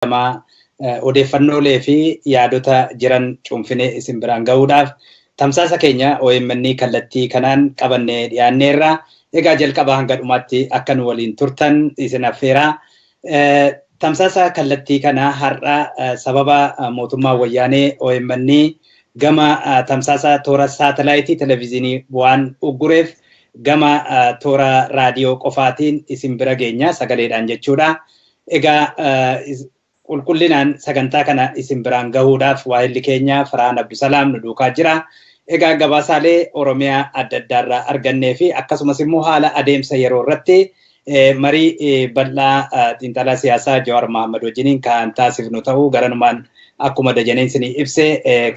Nama odeeffannoolee fi yaadota jiran cuunfinee isin biraan gahuudhaaf tamsaasa keenya OMN kallattii kanaan qabannee dhiyaanneerra. Egaa jalqabaa hanga dhumaatti akka nu waliin turtan isin affeera. Tamsaasa kallattii kana har'a sababa mootummaa wayyaanee OMN gama tamsaasa toora saatalaayitii televezyiinii waan uggureef gama toora raadiyoo qofaatiin isin bira geenya sagaleedhaan jechuudha. Egaa qulqullinaan sagantaa kana isin biraan gahuudhaaf waa'illi keenya Farhaan Abdusalaam nu duukaa jira. Egaa gabaasaalee Oromiyaa adda addaarraa argannee fi akkasumas immoo haala adeemsa yeroo irratti marii bal'aa xiinxalaa siyaasaa Jawaar Mohaammed wajjiniin kan taasifnu ta'uu garanumaan akkuma dajaneen isinii ibse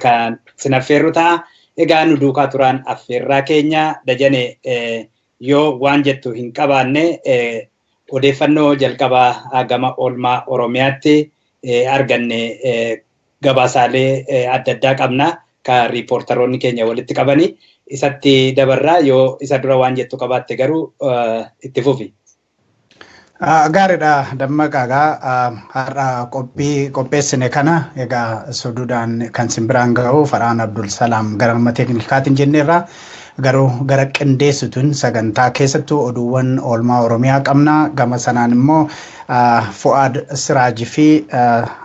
kan isin affeerru ta'a. Egaa nu duukaa turaan affeerraa keenya dajane yoo waan jettu hin qabaanne odeeffannoo jalqabaa gama oolmaa Oromiyaatti arganne gabaasaalee adda addaa qabna kan riipoortaroonni keenya walitti qabani isatti dabarraa yoo isa dura waan jettu qabaatte garuu itti fufi. Gaariidha dammaqaagaa har'a qopheessine kana egaa soduudhaan kan isin biraan gahu Farhaan Abdusalaam gara teeknikaatiin jenneerra. Garuu gara qindeessituun sagantaa keessattuu oduuwwan oolmaa Oromiyaa qabna. Gama sanaan immoo Fu'aad Siraajii fi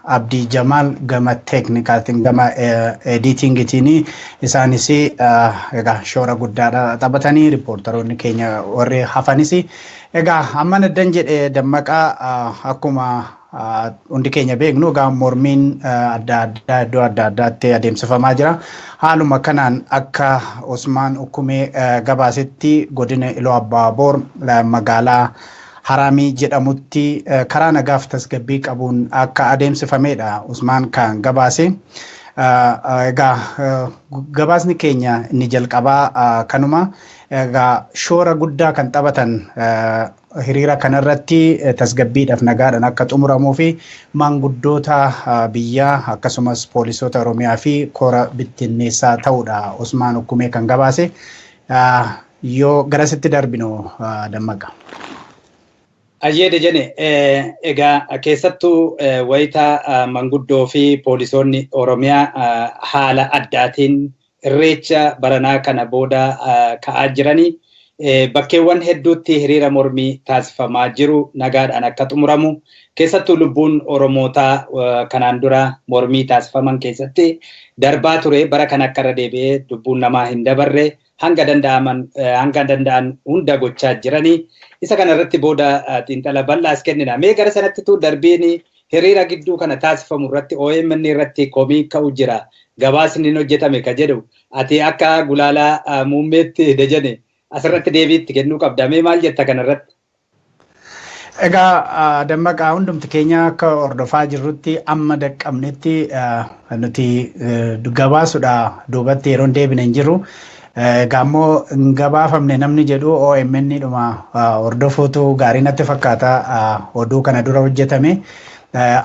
Abdii Jamaal gama teeknikaatiin gama editingitiin isaanis egaa shoora guddaadha taphatanii riipoortaroonni keenya warri hafanis egaa amma naddan jedhee dammaqaa akkuma hundi keenya beeknu egaa mormiin adda addaa iddoo adda addaatti adeemsifamaa jira. Haaluma kanaan akka Usmaan Ukkumee gabaasetti godina Iluu Abbaaboor magaalaa Haramii jedhamutti karaa nagaaf tasgabbii qabuun akka adeemsifamedha Usmaan kan gabaase. Egaa gabaasni keenya inni jalqabaa kanuma egaa shoora guddaa kan taphatan hiriira kanarratti tasgabbiidhaaf nagaadhaan akka xumuramuu fi maanguddoota biyyaa akkasumas poolisoota Oromiyaa fi koora bittinneessaa ta'uudha Usmaan Ukkumee kan gabaase. Yoo garasitti darbinu dammaqa. Ayyee dajane egaa keessattuu wayita manguddoo fi poolisoonni Oromiyaa haala addaatiin irreecha baranaa kana booda ka'aa jiranii bakkeewwan hedduutti hiriira mormii taasifamaa jiru nagaadhaan akka xumuramu keessattuu lubbuun Oromootaa kanaan dura mormii taasifaman keessatti darbaa ture bara kan akka irra deebi'ee lubbuun namaa hin dabarre hanga danda'an hunda gochaa jiranii. Isa kana irratti booda xiinxala bal'aas kennina. Mee gara sanattitu darbiin hiriira gidduu kana taasifamu irratti OMN irratti komii ka'u jira. Gabaasni hojjetame ka jedhu ati akka gulaalaa muummeetti dajane asirratti deebiitti kennuu qabda. Mee maal jetta kana irratti? Egaa dammaqaa hundumti keenya akka hordofaa jirrutti amma daqqabnetti nuti gabaasuudha duubatti yeroo deebine hin jirru. Gaammoo gabaafamne namni jedhu OMN dhuma hordofuutu gaarii natti fakkaata oduu kana dura hojjetame.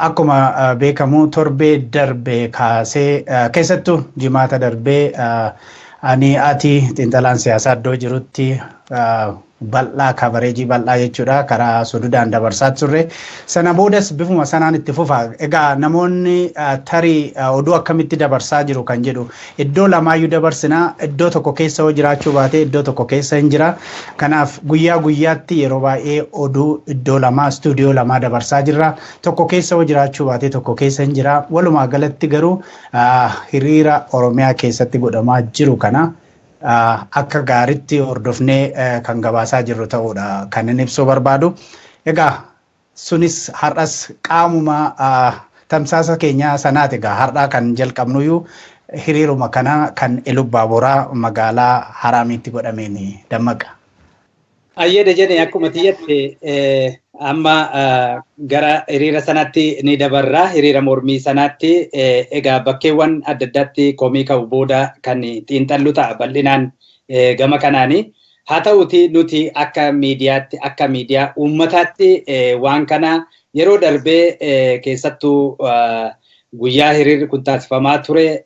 Akkuma beekamu torbee darbe kaasee keessattuu jimaata darbee ani ati xiinxalaan siyaasaa iddoo jirutti bal'aa kabareejii bal'aa jechuudha karaa sodudaan dabarsaa turre. Sana boodas bifuma sanaan itti fufa. Egaa namoonni tarii oduu akkamitti dabarsaa jiru kan jedhu iddoo lamaayyuu dabarsinaa iddoo tokko keessa yoo jiraachuu baate iddoo tokko keessa hin jira. Kanaaf guyyaa guyyaatti yeroo baay'ee oduu iddoo lamaa istuudiyoo lamaa dabarsaa jirra. Tokko keessa yoo jiraachuu baate tokko keessa hin jira. Walumaa galatti garuu hiriira Oromiyaa keessatti godhamaa jiru kana akka gaaritti hordofnee kan gabaasaa jirru ta'uudha kan inni ibsuu barbaadu. Egaa sunis har'as qaamuma tamsaasa keenya sanaati egaa har'aa kan jalqabnuyyuu hiriiruma kana kan Iluu Abbaaboraa magaalaa Haramiitti godhameen dammaqa. Ayyee dajane akkuma tiyyatti amma gara hiriira sanatti ni dabarra. Hiriira mormii sanatti egaa bakkeewwan adda addaatti komii ka'u booda kan xiinxallu ta'a bal'inaan gama kanaani. Haa ta'uti nuti akka miidiyaatti akka miidiyaa uummataatti waan kana yeroo darbee keessattuu guyyaa hiriirri kun taasifamaa ture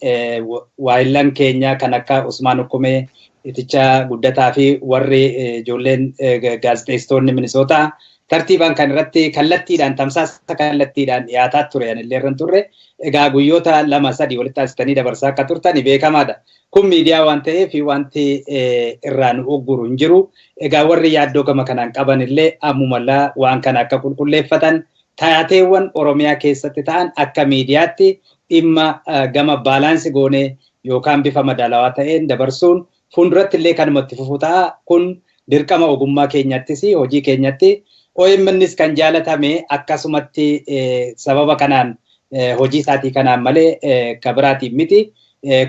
waayillan keenya kan akka Usmaan Ukkumee iticha guddataa fi warri ijoolleen gaazexeessitoonni Minisootaa tartiibaan kan irratti kallattiidhaan tamsaasa kallattiidhaan dhiyaataa ture anillee irra turre egaa guyyoota 2-3 walitti taasisanii dabarsaa akka turtan beekamaadha. Kun miidiyaa waan ta'eef wanti irraan ugguru hin jiru. Egaa warri yaaddoo gama kanaan qaban illee ammumallaa waan kana akka qulqulleeffatan taateewwan Oromiyaa keessatti ta'an akka miidiyaatti dhimma gama baalaansi goonee yookaan bifa madaalawaa ta'een dabarsuun fuulduratti illee kanumatti fufu ta'a. Kun dirqama ogummaa keenyattis hojii keenyatti OMNs kan jaalatame akkasumatti sababa kanaan hojii isaatii kanaan malee kabiraatiin miti.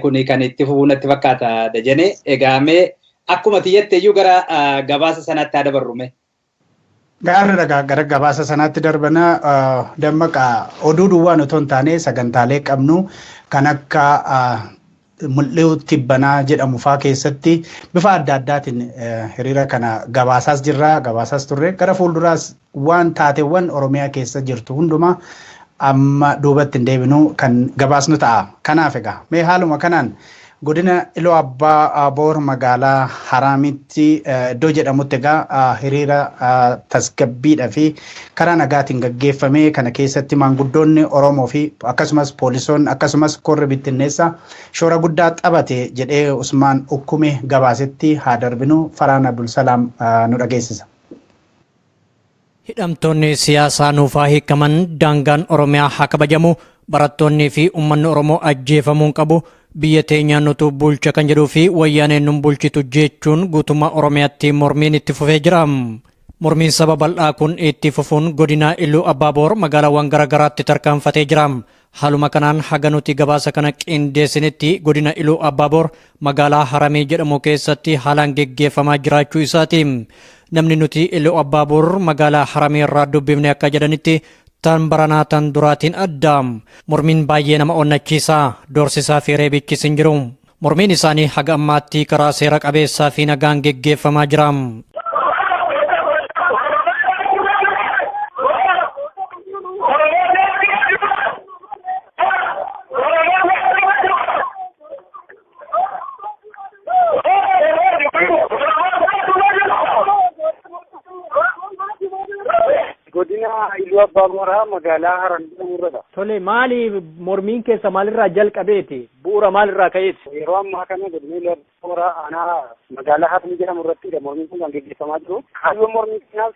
Kuni kan itti fufu natti fakkaata Dajanee. Egaa mee akkuma xiyyeetteeyyuu gara gabaasa sanaatti haa dabarrume. Gaarra gara gabaasa sanaatti darbana dammaqa oduu duwwaan otoo hin taane sagantaalee qabnu kan akka mul'uu tibbanaa jedhamu faa keessatti bifa adda addaatiin hiriira kana gabaasaas jirra gabaasaas turre gara fuulduraas waan taateewwan Oromiyaa keessa jirtu hundumaa amma duubatti hin deebinu kan gabaasnu ta'a. Kanaaf egaa mee haaluma kanaan godina Iluu Abbaa Boor magaalaa Haraamitti iddoo jedhamutti egaa hiriira tasgabbiidhaa fi karaa nagaatiin gaggeeffame kana keessatti maanguddoonni Oromoo fi akkasumas poolisoonni akkasumas korri bittinneessa shoora guddaa taphate jedhee Usmaan Ukkume gabaasetti haa darbinu. Faraan Abdulsalaam nu dhageessisa. Hidhamtoonni siyaasaa nuufaa hiikaman daangaan Oromiyaa haa kabajamu, barattoonnii fi uummanni Oromoo ajjeefamuun qabu, biyya teenya nutu bulcha kan jedhuu fi wayyaaneen nun bulchitu jechuun guutummaa Oromiyaatti mormiin itti fufee jira. Mormiin saba bal'aa kun itti fufuun godina Iluu Abbaa Boor magaalaawwan garaagaraatti tarkaanfatee jira. Haaluma kanaan haga nuti gabaasa kana qindeessinitti godina Iluu Abbaa Boor magaalaa Haramee jedhamu keessatti haalaan geggeeffamaa jiraachuu isaati. Namni nuti Iluu Abbaa Boor magaalaa Haramee irraa dubbifne akka jedhanitti tan baranaa tan duraatiin adda. Mormiin baay'ee nama onnachiisa, doorsisaa fi reebichis hin jiru. Mormiin isaanii haga ammaatti karaa seera qabeessaa fi nagaan geggeeffamaa jira. godina Iluu Abbaa Booraa magaalaa Haramee jedhamurradha. Tole maali mormiin keessa maalirraa jalqabeeti? Bu'uura maalirraa ka'eeti? Yeroo ammaa kana godina Iluu Abbaa Booraa aanaa magaalaa Haramee jedhamurrattidha mormiin kun kan gaggeeffamaa jiru. Kaayyoon mormii kanaaf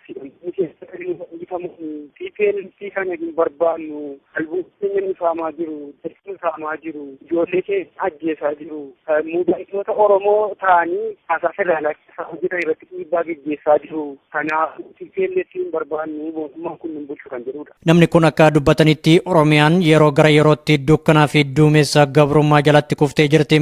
TPLF kana hin barbaannu, albuun keenya ni faamaa jiru, jechuun faamaa jiru, ijoollee keenya ajjeesaa jiru, muudatoota Oromoo ta'anii haasaa federaalaa keessa hojjetan irratti dhiibbaa gaggeessaa jiru. Kanaaf TPLF hin barbaannu mootummaan kun hin bulchu kan jedhudha. Namni kun akka dubbatanitti Oromiyaan yeroo gara yerootti dukkanaa fi duumessa gabrummaa jalatti kuftee jirti.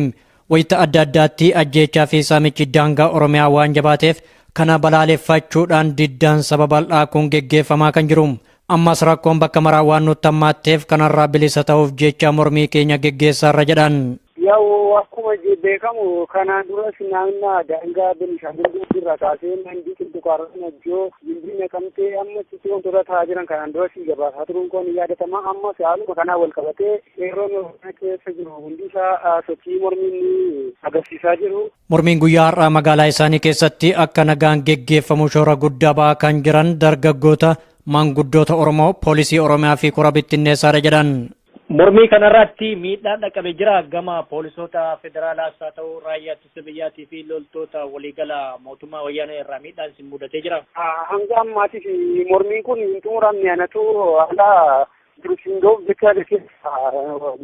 Wayita adda addaatti ajjeechaa fi saamichi daangaa Oromiyaa waan jabaateef kana balaaleffachuudhaan diddaan saba bal'aa kun geggeeffamaa kan jiru. Ammas rakkoon bakka maraa waan nutti hammaatteef kanarraa bilisa ta'uuf jecha mormii keenya geggeessaarra jedhan. Yaa'u akkuma beekamu kanaan duras naannoo daangaa Benishaangul irraa kaasee mandii qilxuqaarraa najjoo jilbii naqamtee amma citii wantoota ta'aa jiran kanaan duras gabaasaa turuun kun yaadatama. Amma haaluma kanaa wal qabatee yeroon keessa jiru hundi isaa sochii mormii agarsiisaa jiru. Mormiin guyyaa har'aa magaalaa isaanii keessatti akka nagaan geggeeffamu shoora guddaa ba'aa kan jiran dargaggoota maanguddoota Oromoo poolisii Oromiyaa fi kora bittinneessaadha jedhan. Mormii kanarratti miidhaan dhaqqabe jira gama poolisoota federaalaas haa ta'u raayyaa ittisa biyyaatii fi loltoota waliigala mootummaa wayyaanee irraa miidhaan isin mudatee jira. Hanga ammaatiif mormiin kun hin xumuramne anatu haala dursiindoo jecha keessa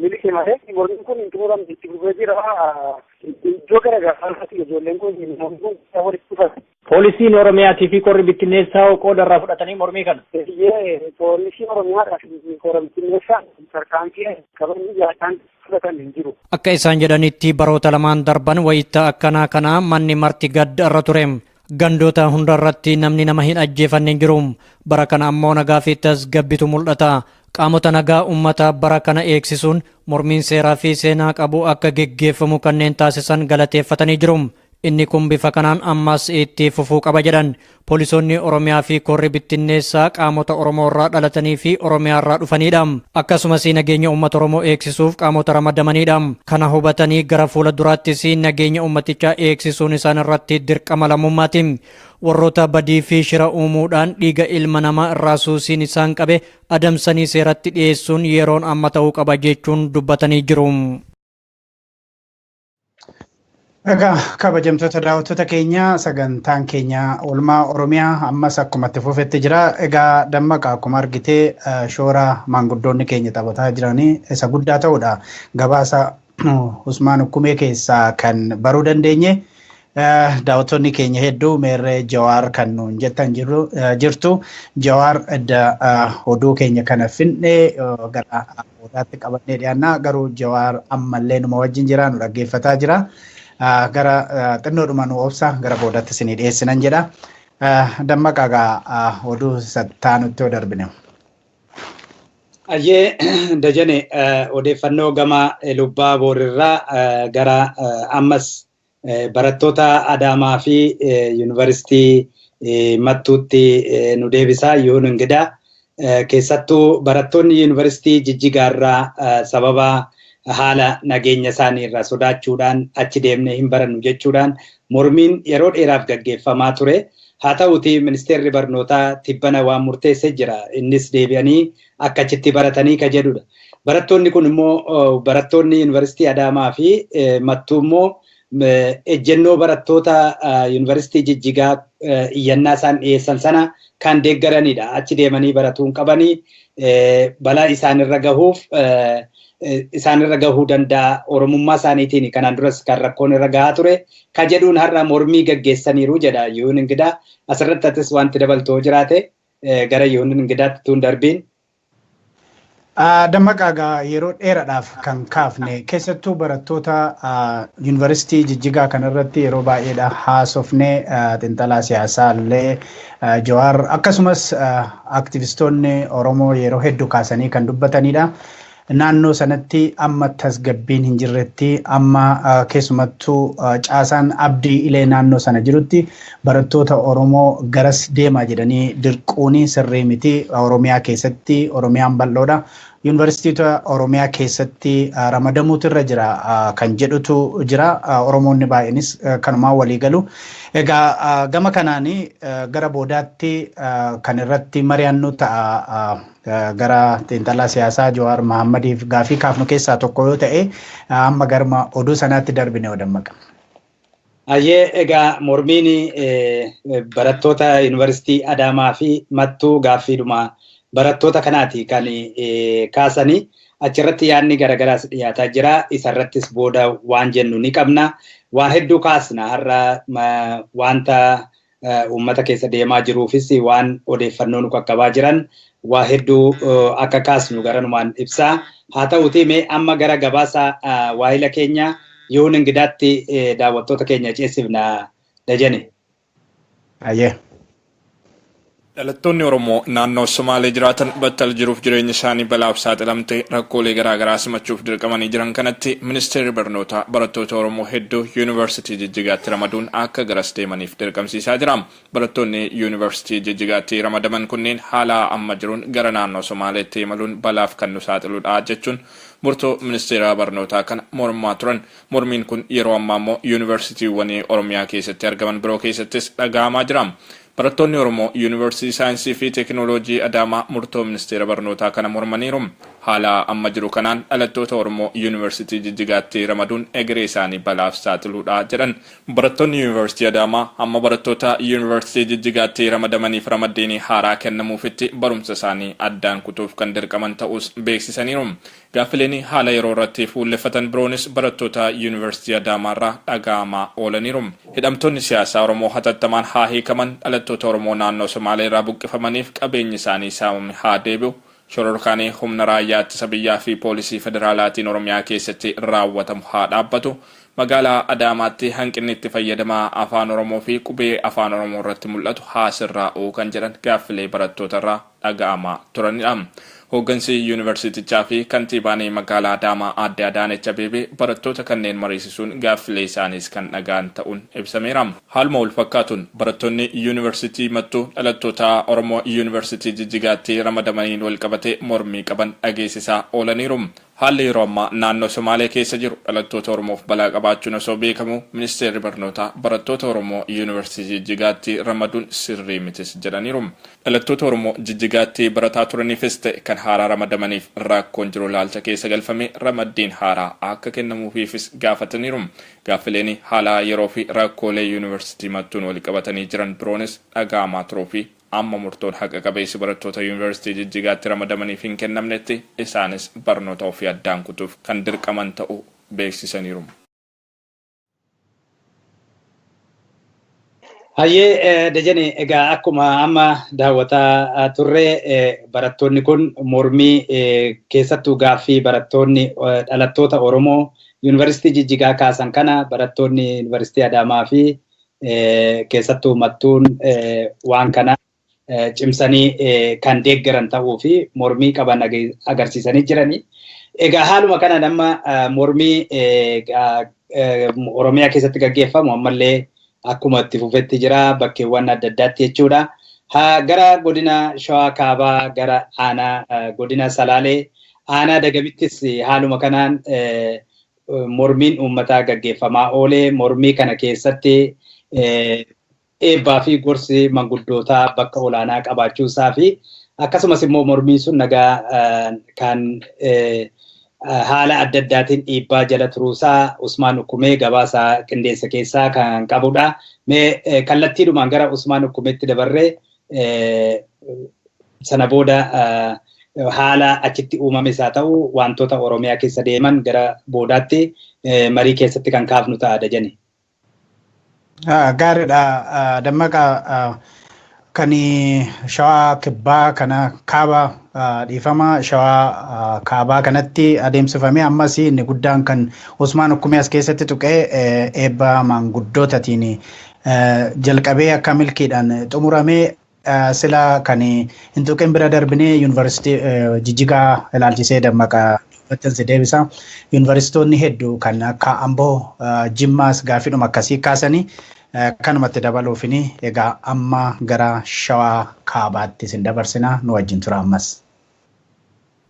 milikee malee mormiin kun hin xumuramne itti fufee jira. Iddoo garaagaraatti ijoolleen kun mormiin kun walitti dhufan. Poolisiin Oromiyaatii fi korri bittinneessaa qooda irraa fudhatanii mormii kana. Poolisiin Oromiyaa fi korri bittinneessaa tarkaanfii qabanii jiraatan fudhatan hin jiru. Akka isaan jedhanitti baroota lamaan darban wayita akkanaa kana manni marti gadda irra ture. Gandoota hunda irratti namni nama hin ajjeefanne hin jiru. Bara kana ammoo nagaa fi tasgabbitu mul'ata. Qaamota nagaa ummata bara kana eegsisuun mormiin seeraa fi seenaa qabu akka geggeeffamu kanneen taasisan galateeffatanii jiru. inni kun bifa kanaan ammas itti fufuu qaba jedhan. Poolisoonni Oromiyaa fi korri bittinneessaa qaamota Oromoo irraa dhalatanii fi Oromiyaa irraa dhufanidha. Akkasumas nageenya uummata Oromoo eegsisuuf qaamota ramadamanidha. Kana hubatanii gara fuula duraattis nageenya uummatichaa eegsisuun isaan irratti dirqama lammummaati. Warroota badii fi shira uumuudhaan dhiiga ilma namaa irraa suusiin isaan qabe adamsanii seeratti dhiyeessuun yeroon amma ta'uu qaba jechuun dubbatanii jiru. Egaa kabajamtoota daawwattoota keenya sagantaan keenya oolmaa Oromiyaa ammas akkuma itti fufetti jira. Egaa Dammaqaa akkuma argitee shoora maanguddoonni keenya taphataa jiranii isa guddaa ta'udha. Gabaasa Usmaan Ukkumee keessaa kan baruu dandeenye. Daawwattoonni keenya hedduu meerree Jawaar kan nuun jettan jirtu. Jawaar oduu keenya kana finnee gara odaatti qabannee dhiyaannaa. Garuu Jawaar ammallee numa wajjin jira, nu dhaggeeffataa jira. Gara xinnoodhuma nu obsa gara boodatti isinii dhiyeessinan jedha. Dammaqaa oduu taanutti yoo darbine. Ayyee Dajane odeeffannoo gama Lubbaa Boorirraa gara ammas barattoota Adaamaa fi Yuunivarsiitii Mattuutti nu deebisaa yoo nu ingidaa. Keessattuu barattoonni Yuunivarsiitii Jijjigaarraa sababa haala nageenya isaanii irraa sodaachuudhaan achi deemnee hin barannu jechuudhaan mormiin yeroo dheeraaf gaggeeffamaa ture. Haa ta'uutii ministeerri barnootaa tibbana waan murteessee jira. Innis deebi'anii akka achitti baratanii ka jedhudha. Barattoonni kun immoo barattoonni Yuunivarsiitii Adaamaa fi Mattuu immoo ejjennoo barattoota Yuunivarsiitii Jijjigaa iyyannaa isaan dhiyeessan sana kan deeggaranidha. Achi deemanii baratuun qabanii balaa isaanirra gahuu danda'a oromummaa isaaniitiin kanaan duras kan rakkoon irra gahaa ture ka jedhuun har'a mormii gaggeessaniiru jedha Yuun Ingidaa. Asirratti atis wanti dabaltoo jiraate gara Yuun Ingidaatti tuun darbiin. Dammaqaa yeroo dheeraadhaaf kan kaafne keessattuu barattoota Yuunivarsiitii Jijjigaa kanarratti yeroo baay'eedha haasofnee xiinxalaa siyaasaa illee Jawaar akkasumas aktivistoonni Oromoo yeroo hedduu kaasanii kan dubbatanidha. Naannoo sanatti amma tasgabbiin hin jirretti amma keessumattuu caasaan abdii ilee naannoo sana jirutti barattoota Oromoo garas deemaa jedhanii dirquuni sirrii miti. Oromiyaa keessatti Oromiyaan bal'oodha. Yuunivarsiitiota Oromiyaa keessatti ramadamuutu irra jira kan jedhutu jira. Oromoonni baay'eenis kanumaan walii galu. Egaa gama kanaanii gara boodaatti kan irratti mari'annu ta'a. Gara xiinxalaa siyaasaa Jawaar Mahaammadiif gaafii kaafnu keessaa tokko yoo ta'e amma garma oduu sanaatti darbine Dammaqa. Ayyee egaa mormiin barattoota Yuunivarsiitii Adaamaa fi Mattuu gaaffiidhuma barattoota kanaati kan kaasanii achirratti yaadni garagaraas dhiyaataa jira. Isarrattis booda waan jennu ni qabna. Waa hedduu kaasna har'a wanta uummata keessa deemaa jiruufis waan odeeffannoo nu qaqqabaa jiran waa hedduu akka kaasnu garanumaan ibsaa. Haa ta'uutii mee amma gara gabaasa waayila keenya Yuun Ingidaatti daawwattoota keenya ceesifna Dajane. Ayyee. Dhalattoonni Oromoo naannoo Somaalee jiraatan battal jiruuf jireenya isaanii balaaf saaxilamte rakkoolee garaagaraa simachuuf dirqamanii jiran kanatti ministeerri barnootaa barattoota Oromoo hedduu Yuunivarsiitii Jijjigaatti ramaduun akka garas deemaniif dirqamsiisaa jira. Barattoonni Yuunivarsiitii Jijjigaatti ramadaman kunneen haala amma jiruun gara naannoo Somaaleetti imaluun balaaf kan nu saaxiludha jechuun murtoo ministeera barnootaa kana mormaa turan. Mormiin kun yeroo ammaa immoo Yuunivarsiitiiwwan Oromiyaa keessatti argaman biroo keessattis dhaga'amaa jira. Barattoonni Oromoo Yuunivarsiitii Saayinsii fi Teekinooloojii Adaamaa murtoo ministeera barnootaa kana mormaniiru. Haala amma jiru kanaan dhalattoota Oromoo Yuunivarsiitii Jijjigaatti ramaduun egeree isaanii balaaf saaxiluudha jedhan. Barattoonni Yuunivarsiitii Adaamaa amma barattoota Yuunivarsiitii Jijjigaatti ramadamaniif ramaddeenii haaraa kennamuufitti barumsa isaanii addaan kutuuf kan dirqaman ta'us beeksisaniiru. Gaaffileen haala yeroo irratti fuulleffatan biroonis barattoota Yuunivarsiitii Adaamaarraa dhaga'amaa oolaniiru. Hidhamtoonni siyaasaa Oromoo hatattamaan haa hiikaman, dhalattoota Oromoo naannoo Somaaleerraa buqqifamaniif qabeenyi isaanii saamame haa deebi'u. Shororkaanii humna raayyaa ittisa biyyaa fi poolisii federaalaatiin Oromiyaa keessatti raawwatamu haa dhaabbatu. Magaalaa Adaamaatti hanqinni itti fayyadamaa afaan Oromoo fi qubee afaan Oromoo irratti mul'atu haa sirraa'u kan jedhan gaaffilee barattootarraa dhaga'amaa turanidha. Hooggansi yuunivarsiitichaa fi kantiibaan magaalaa Adaamaa Aadde Adaanech Abeebee barattoota kanneen mariisisuun gaaffilee isaaniis kan dhagaan ta'uun ibsameera. Haaluma wal fakkaatuun barattoonni yuunivarsiitii Mattuu dhalattoota Oromoo yuunivarsiitii Jijjigaatti ramadamaniin wal qabatee mormii qaban dhageessisaa oolaniiru. Haalli yeroo ammaa naannoo Somaalee keessa jiru dhalattoota Oromoof balaa qabaachuun osoo beekamu ministeerri barnootaa barattoota Oromoo yuunivarsiitii Jijjigaatti ramaduun sirrii mitis jedhaniiru. Dhalattoota Oromoo Jijjigaatti barataa turaniifis ta'e kan haaraa ramadamaniif rakkoon jiru laalcha keessa galfame ramaddiin haaraa akka kennamuufiifis gaafataniiru. Gaaffileen haala yeroo fi rakkoolee yuunivarsiitii Mattuun wal qabatanii jiran biroonis dhaga'amaa turuu fi amma murtoon haqa qabeessi barattoota yuunivarsiitii Jijjigaatti ramadamaniif hin kennamnetti isaanis barnoota ofii addaan kutuuf kan dirqaman ta'uu beeksisaniiru. Hayyee Dajane, egaa akkuma amma daawwataa turre barattoonni kun mormii keessattuu gaaffii barattoonni dhalattoota Oromoo yuunivarsiitii Jijjigaa kaasan kana barattoonni yuunivarsiitii Adaamaa fi keessattuu Mattuun waan kana cimsanii kan deeggaran ta'uu fi mormii qaban agarsiisanii jirani. Egaa haaluma kana nama mormii Oromiyaa keessatti gaggeeffamu ammallee akkuma itti fufetti jira bakkeewwan adda addaatti jechuudha. Gara godina Shawaa Kaabaa gara aanaa godina Salaalee aanaa Dagamittis haaluma kanaan mormiin uummataa gaggeeffamaa oolee mormii kana keessatti eebbaa fi gorsi manguddootaa bakka olaanaa qabaachuusaa fi akkasumas immoo mormiin sun nagaa kan haala adda addaatiin dhiibbaa jala turuusaa Usmaan Ukkumee gabaasaa qindeessa keessaa kan qabudha. Mee kallattiidhumaan gara Usmaan Ukkumeetti dabarree sana booda haala achitti uumame isaa ta'u wantoota Oromiyaa keessa deeman gara boodaatti marii keessatti kan kaafnu ta'a Dajane. Gaariidha Dammaqaa kan Shawaa Kibbaa kana kaaba dhiifama Shawaa Kaabaa kanatti adeemsifame ammas inni guddaan kan Usmaan Ukkumee as keessatti tuqee eebba maanguddootatiin jalqabee akka milkiidhaan xumuramee sila kan hin tuqin bira darbinee yuunivarsiitii Jijjigaa ilaalchisee Dammaqaa battansi deebisa. Yuunivarsiitonni hedduu kan akka Amboo Jimmaas gaaffiidhuma akkasii kaasanii kanumatti dabaluufini egaa amma gara Shawaa Kaabaatti sin dabarsina nu wajjin tura ammas.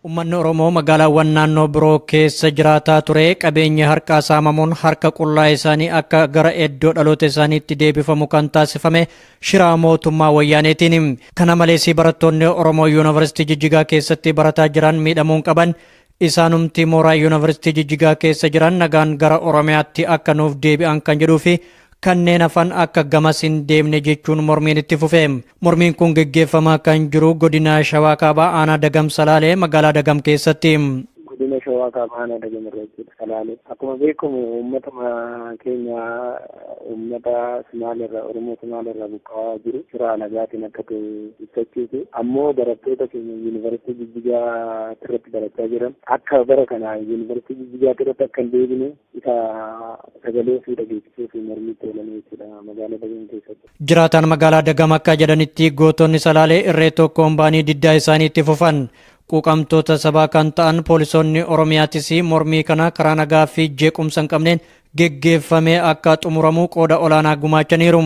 Uummanni Oromoo magaalaawwan naannoo biroo keessa jiraataa ture qabeenya harkaa saamamuun harka qullaa isaanii akka gara iddoo dhaloota isaaniitti deebifamu kan taasifame shiraa mootummaa wayyaaneetiin. Kana malees barattoonni Oromoo yuunivarsiitii Jijjigaa keessatti barataa jiran miidhamuun qaban isaanumti mooraa yuunivarsiitii Jijjigaa keessa jiran nagaan gara Oromiyaatti akka nuuf deebi'an kan jedhuu fi kanneen hafan akka gamas hin deemne jechuun mormiin itti fufe. Mormiin kun gaggeeffamaa kan jiru godina Shawaa Kaabaa aanaa Dagam Salaalee magaalaa Dagam keessatti. Godina Shawaa Kaabaa aanaa Dagam Salaalee akkuma beekamu uummatuma keenya uummata Somaaleerraa Oromoo Somaaleerraa buqqa'aa jiru shiraa nagaatiin akka ta'e ibsachiisu ammoo barattoota keenya yuunivarsiitii Jijjigaa irratti barachaa jiran akka bara kana yuunivarsiitii Jijjigaa irratti akka hin deebine isa sagalee fi dhageessisuu fi mormiitti oolanii jechuudha magaalaa Dagam keessatti. Jiraataan magaalaa Dagam akka jedhanitti gootonni Salaalee irree tokkoon baanii diddaa isaaniitti fufan. Quuqamtoota sabaa kan ta'an poolisoonni Oromiyaattis mormii kana karaa nagaa fi jeequmsa hin qabneen geggeeffamee akka xumuramu qooda olaanaa gumaachaniiru.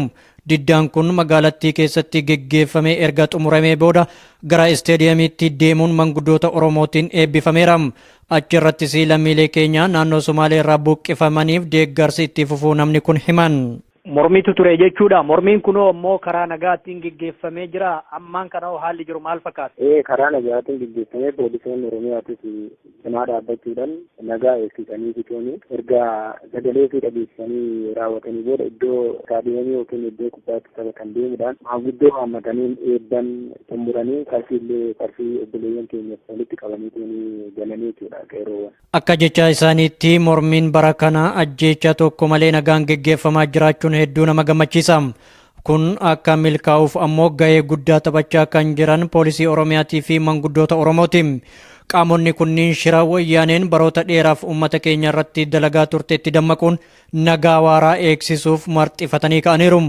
Diddaan kun magaalattii keessatti geggeeffamee erga xumuramee booda gara isteediyamiitti deemuun manguddoota Oromootiin eebbifameera. Achirrattis lammiilee keenya naannoo Somaalee irraa buqqifamaniif deeggarsi itti fufuu namni kun himan. Mormiitu ture jechuudha. Mormiin kunoo ammoo karaa nagaatiin geggeeffamee jira. Ammaan kana haalli jiru maal fakkaata? Karaa nagaatiin geggeeffamee poolisoonni Oromiyaatis cinaa dhaabbachuudhaan nagaa eegsisanii fixuuni erga sagalee fi dhageessisanii raawwatanii booda iddoo istaadiyoomii yookiin iddoo kubbaatti taphatan deemuudhaan maanguddoo haammatanii eebban xumuranii qarshii obboleeyyan keenyaaf walitti qabanii galanii jechuudha qeeroowwan. Akka jecha isaaniitti mormiin bara kana ajjeecha tokko malee nagaan geggeeffamaa jiraachuun hedduu nama gammachiisa. Kun akka milkaa'uuf ammoo gahee guddaa taphachaa kan jiran poolisii Oromiyaatii fi manguddoota Oromooti. qaamonni kunniin shira wayyaaneen baroota dheeraaf uummata keenya irratti dalagaa turteetti dammaquun nagaa waaraa eegsisuuf marxifatanii ka'aniiru.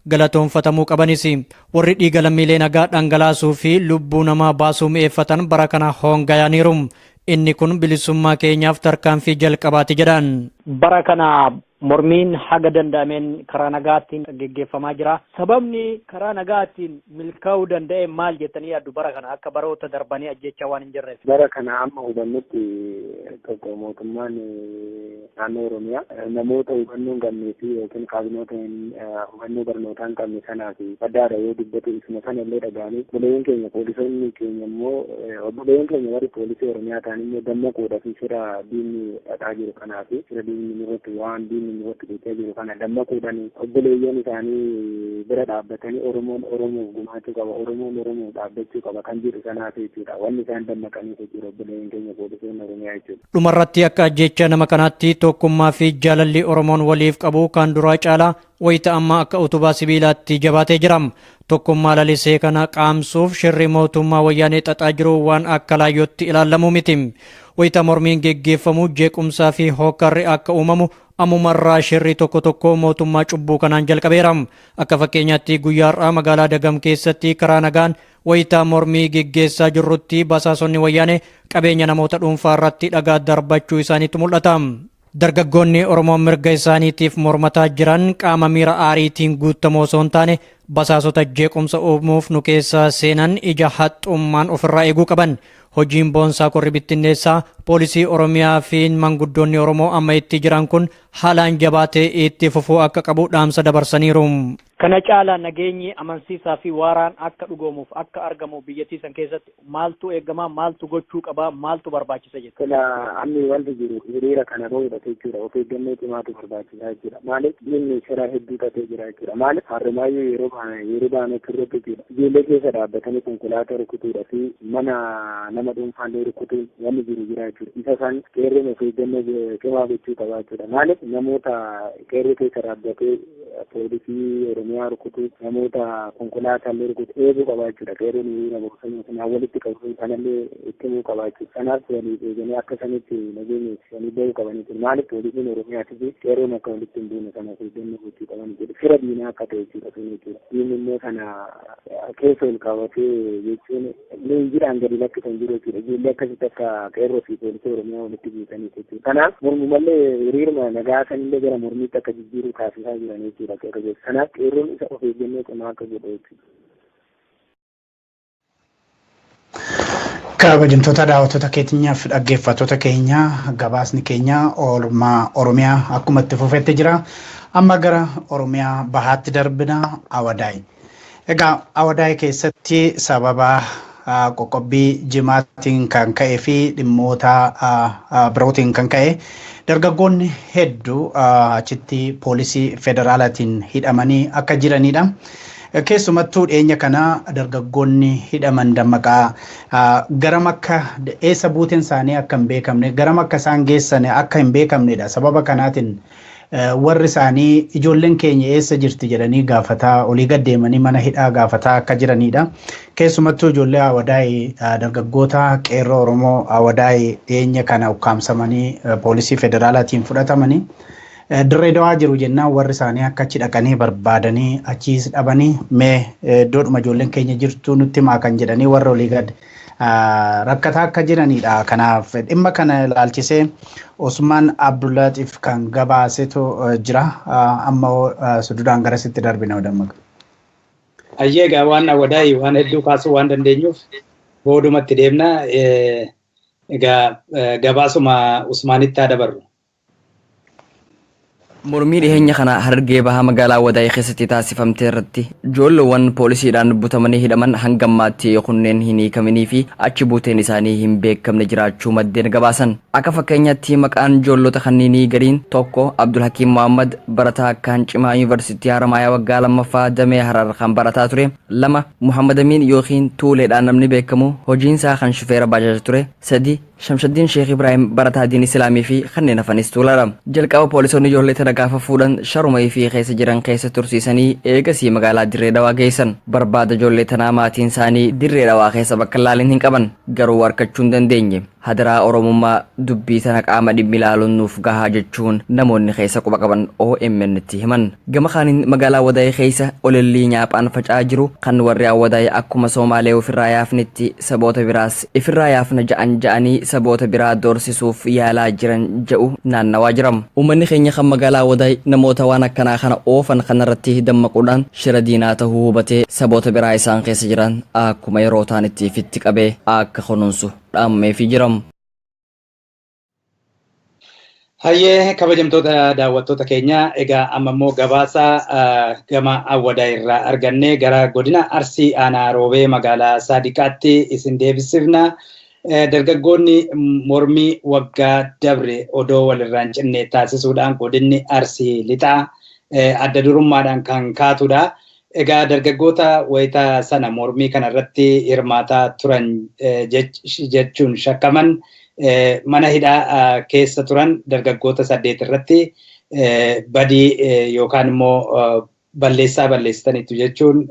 Galatoonfatamuu qabanis warri dhiiga lammiilee nagaa dhangalaasuu fi lubbuu namaa baasuu mi'eeffatan bara kana hoongayaniiru. Inni kun bilisummaa keenyaaf tarkaanfii jalqabaati jedhan. Bara kana mormiin haga danda'ameen karaa nagaatiin geggeeffamaa jira. Sababni karaa nagaatiin milkaa'uu danda'e maal jettanii yaaddu bara kana akka baroota darbanii ajjechaa waan hin jirreef? Bara kana amma hubannutti tokko mootummaan naannoo Oromiyaa namoota hubannoo hin qabnee fi yookiin kaabinoota hubannoo barnootaa hin qabne sanaa fi baddaadha yoo dubbatu isuma sana illee dhaga'anii obboleeyyan keenya poolisoonni keenya immoo obboleeyyan keenya warri poolisii Oromiyaa ta'an immoo dammaquudha fi shira diinni dhaqaa jiru kanaa fi shira diinni irratti waan diinni irratti dhiibbaa jiru kana dammaquudhaan obboleeyyan isaanii bira dhaabbatanii Oromoon Oromoof gumaachuu qaba, Oromoon Oromoof dhaabbachuu qaba kan jedhu sanaaf jechuudha. Wanni isaan dammaqanii jechuudha obboleeyyan keenya poolisoonni Oromiyaa jechuudha. Dhumarratti akka jecha nama kanaatti tokkummaa fi jaalalli Oromoon waliif qabu kan duraa caalaa wayita amma akka utubaa sibiilaatti jabaatee jira. Tokkummaa lalisee kana qaamsuuf shirri mootummaa wayyaanee xaxaa jiru waan akka laayyootti ilaalamu miti. Wayita mormiin geggeeffamu jeequmsaa fi hokkarri akka uumamu ammumarraa shirri tokko tokko mootummaa cubbuu kanaan jalqabeera. Akka fakkeenyaatti guyyaa har'aa magaalaa Dagam keessatti karaa nagaan wayita mormii geggeessaa jirrutti basaasonni wayyaanee qabeenya namoota dhuunfaa irratti dhagaa darbachuu isaaniitu mul'ata. Dargaggoonni Oromoon mirga isaaniitiif mormataa jiran qaama miira aariitiin guutamoo osoo hin taane basaasota jeequmsa uumuuf nu keessaa seenan ija haxxummaan ofirraa eeguu qaban. Hojiin boonsaa korri bittinneessaa poolisii Oromiyaa fi manguddoonni Oromoo amma itti jiran kun haalaan jabaatee itti fufuu akka qabu dhaamsa dabarsaniiru. Kana caalaa nageenyi amansiisaa fi waaraan akka dhugoomuuf akka argamu biyyattii san keessatti maaltu eegamaa, maaltu gochuu qabaa, maaltu barbaachisa jettu? Kana amma wanti jiru hiriira kana bahuudha jechuudha. Of eeggannoo cimaatu barbaachisaa jechuudha. Maaliif diinni shira hedduu ta'ee jira jechuudha. Maaliif harrimaayyuu yeroo baanee turretti jechuudha. Ijoollee keessa dhaabbatanii konkolaataa rukutuudha fi mana nama dhuunfaallee rukutuun wanni jiru jira jechuudha. Isa san qeerroon of eeggannoo cimaa gochuu qabaa jechuudha. Maaliif namoota qeerroo keessa dhaabbatee poolisii Oromiyaa rukutu namoota konkolaataa rukutu eeguu qabaa jechuudha. Qeerroon hiriira bosonuu sanaa walitti qabu kanallee itti himuu qabaa jechuudha. Kanaaf waliif eeganii akka sanitti nageenya eegsisanii bahuu qabaniitu. Maaliif poolisiin Oromiyaatii fi qeerroon akka walitti hin buune sana of eeggannoo gochuu qaban jechuudha. Fira diinaa akka ta'e jechuudha sun jechuudha. Diinni immoo kana keessa ol kaawwatee jechuun leenjiidhaan gadi lakkisan jiru jechuudha. Ijoollee akkasitti akka qeerroo fi poolisii Oromiyaa walitti buusanii jechuudha. Kanaaf mormumallee hiriiruma nagaa sanillee gara mormiitti akka jijjiiruu taasisaa jiran jechuudha. Kanaaf qeerroon isa of eeggannoo cimaa akka godhu jechuudha. Kabajamtoota daawwattoota keenyaaf dhaggeeffattoota keenya gabaasni keenya oolmaa Oromiyaa akkuma itti fufetti jira. Amma gara Oromiyaa bahaatti darbina Awadaay. Egaa Awadaay keessatti sababa qoqqobbii jimaatiin kan ka'ee fi dhimmoota birootiin kan ka'e dargaggoonni hedduu achitti poolisii federaalaatiin hidhamanii akka jiranidha. Keessumattuu dhiyeenya kana dargaggoonni hidhaman dammaqaa garam akka eessa buuteen isaanii akka hin beekamne garam akka isaan geessan akka hin beekamnedha. Sababa kanaatiin warri isaanii ijoolleen keenya eessa jirti jedhanii gaafataa olii gad deemanii mana hidhaa gaafataa akka jiranidha. Keessumattuu ijoollee Awadaay dargaggoota qeerroo Oromoo Awadaay dhiyeenya kana ukkaamsamanii poolisii federaalaatiin fudhatamanii dirree dawaa jiru jennaan warri isaanii akka achi dhaqanii barbaadanii achiis dhabanii mee iddoodhuma ijoolleen keenya jirtu nutti himaa kan jedhanii warra olii gad rakkataa akka jiranidha. Kanaaf dhimma kana ilaalchisee Usmaan Abdullaatiif kan gabaasetu jira. Amma sududaan garasitti darbina dammaqa. Ayyeegaa waan Awadaay waan hedduu kaasuu waan dandeenyuuf boodumatti deemna. Egaa gabaasuma Usmaanitti haa dabarru. Mormii dhiyeenya kana Harargee bahaa magaalaa Awadaay keessatti taasifamte irratti ijoolleewwan poolisiidhaan butamanii hidhaman hanga ammaatti kunneen hin hiikamnee fi achi buuteen isaanii hin beekamne jiraachuu maddeen gabaasan. Akka fakkeenyaatti maqaan ijoollota kanneenii gariin tokko Abdul Hakiim Muhammad barataa kan cimaa yuunivarsiitii Haramayaa waggaa lammaffaa damee Harar kan barataa ture. 2 Muhammad Amin yookiin Tuuleedhaan namni beekamu hojiinsaa kan shufeera baajaajii ture. 3 Shamshaddin Sheekh Ibrahim barataa diin Islaamii fi kanneen hafanis tuuladha. Jalqaba poolisoonni ijoollee tana gaafa fuudhan Sharumay fi keessa jiran keessa tursiisanii eegasii magaalaa Dirree Dhawaa geessan. Barbaada ijoollee tanaa maatiin isaanii Dirree Dhawaa keessa bakka ilaalin hin qaban garuu harkachuu hin dandeenye. hadaraa oromummaa dubbii tana qaama dhimmi ilaaluun nuuf gahaa jechuun namoonni keessa quba qaban OMN itti himan. Gama kaaniin magaalaa Wadaay keessa ololli nyaaphaan faca'aa jiru kan warri Wadaay akkuma Somaalee ofirraa yaafnitti saboota biraas ifirraa yaafna ja'anii saboota biraa doorsisuuf yaalaa jiran jedhu naannawaa jiram. Uummanni keenya kan magaalaa Wadaay namoota waan akkanaa kana oofan kanarratti dammaquudhaan shira diinaa tahuu hubatee saboota biraa isaan keessa jiran akkuma yeroo taanitti fitti qabee akka kunuunsu dhaammeefii jiram. Hayyee kabajamtoota daawwattoota keenya egaa amma immoo gabaasa gama Wadaay irraa arganne gara godina Arsii aanaa Roobee magaalaa Saadiqaatti isin deebisifna. Dargaggoonni mormii waggaa dabre odoo walirraan cinne taasisuudhaan godinni Arsii lixaa adda durummaadhaan kan kaatudha. Egaa dargaggoota wayita sana mormii kanarratti hirmaataa turan jechuun shakkaman mana hidhaa keessa turan dargaggoota 8 irratti badii yookaan immoo balleessitaniitu jechuun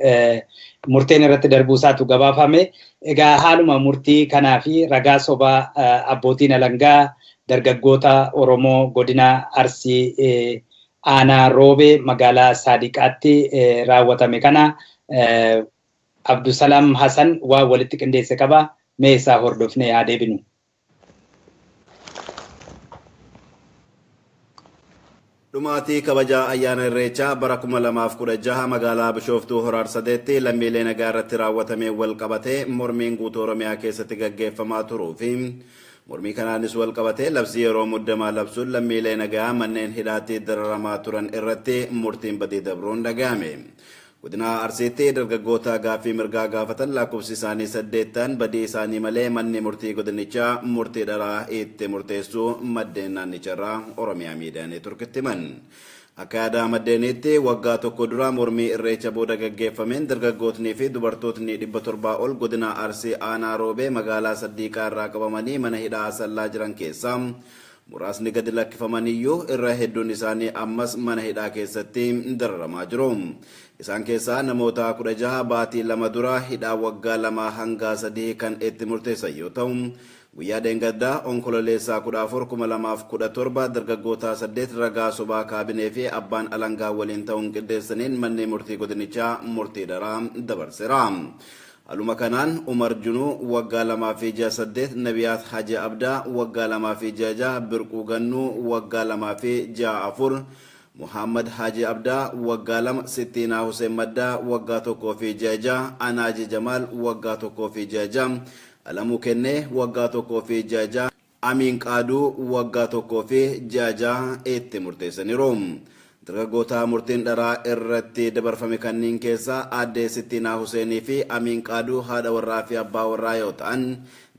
murteen irratti darbuusaatu gabaafame. Egaa haaluma murtii kanaa fi ragaa sobaa abbootiin alangaa dargaggoota Oromoo godina Arsii aanaa Roobee magaalaa Saadiqaatti raawwatame kana Abdusalaam Hasan waa walitti qindeesse qaba. Mee isaa hordofnee haa deebinu. Dhumaatii kabajaa ayyaana irreechaa bara 2016 magaalaa Bishooftuu Hora Arsadeetti lammiilee nagaa irratti raawwatamee wal qabatee mormiin guutuu Oromiyaa keessatti gaggeeffamaa turuu fi mormii kanaanis wal qabatee labsii yeroo muddamaa labsuun lammiilee nagaa manneen hidhaatti dararamaa turan irratti murtiin badii dabruun dhaga'ame. Godina Arsiitti dargaggoota gaaffii mirgaa gaafatan lakkoofsi isaanii 8 badii isaanii malee manni murtii godinichaa murtii dharaa itti murteessuu maddeen naannicharraa Oromiyaa miidiyaa neetworkitti himan. Akka aadaa maddeenitti waggaa tokko dura mormii irreecha booda gaggeeffameen dargaggootnii fi dubartootni 700 ol godina Arsii aanaa Roobee magaalaa Saddiiqaa irraa qabamanii mana hidhaa Asallaa jiran keessaa muraasni gadi lakkifamaniyyuu irra hedduun isaanii ammas mana hidhaa keessatti dararamaa jiru. Isaan keessaa namoota 16 baatii 2 dura hidhaa waggaa 2 hanga 3 kan itti murteessan yoo ta'u guyyaa dheengaddaa onkololeessaa 14/2017 dargaggoota 8 ragaa sobaa kaabinee fi abbaan alangaa waliin ta'uun qindeessaniin manni murtii godinichaa murtii daraa dabarseera. Aluma kanaan Umar Junuu waggaa 2 fi 8 Nabiyaat Haji Abdaa waggaa 2 fi 6 Birquu Gannuu waggaa 2 fi 4 Muhammad Haji Abdaa waggaa 2 Sittiinaa Hussein Maddaa waggaa 1 fi 6 Anaaji Jamaal waggaa 1 fi 6 Alamuu Kennee waggaa 1 fi 6 Amiin Qaaduu waggaa 1 fi 6 itti murteessaniiru. Dargaggoota murtiin dharaa irratti dabarfame kanneen keessaa aadde Sittiinaa Huseenii fi Amiin Qaaduu haadha warraa fi abbaa warraa yoo ta'an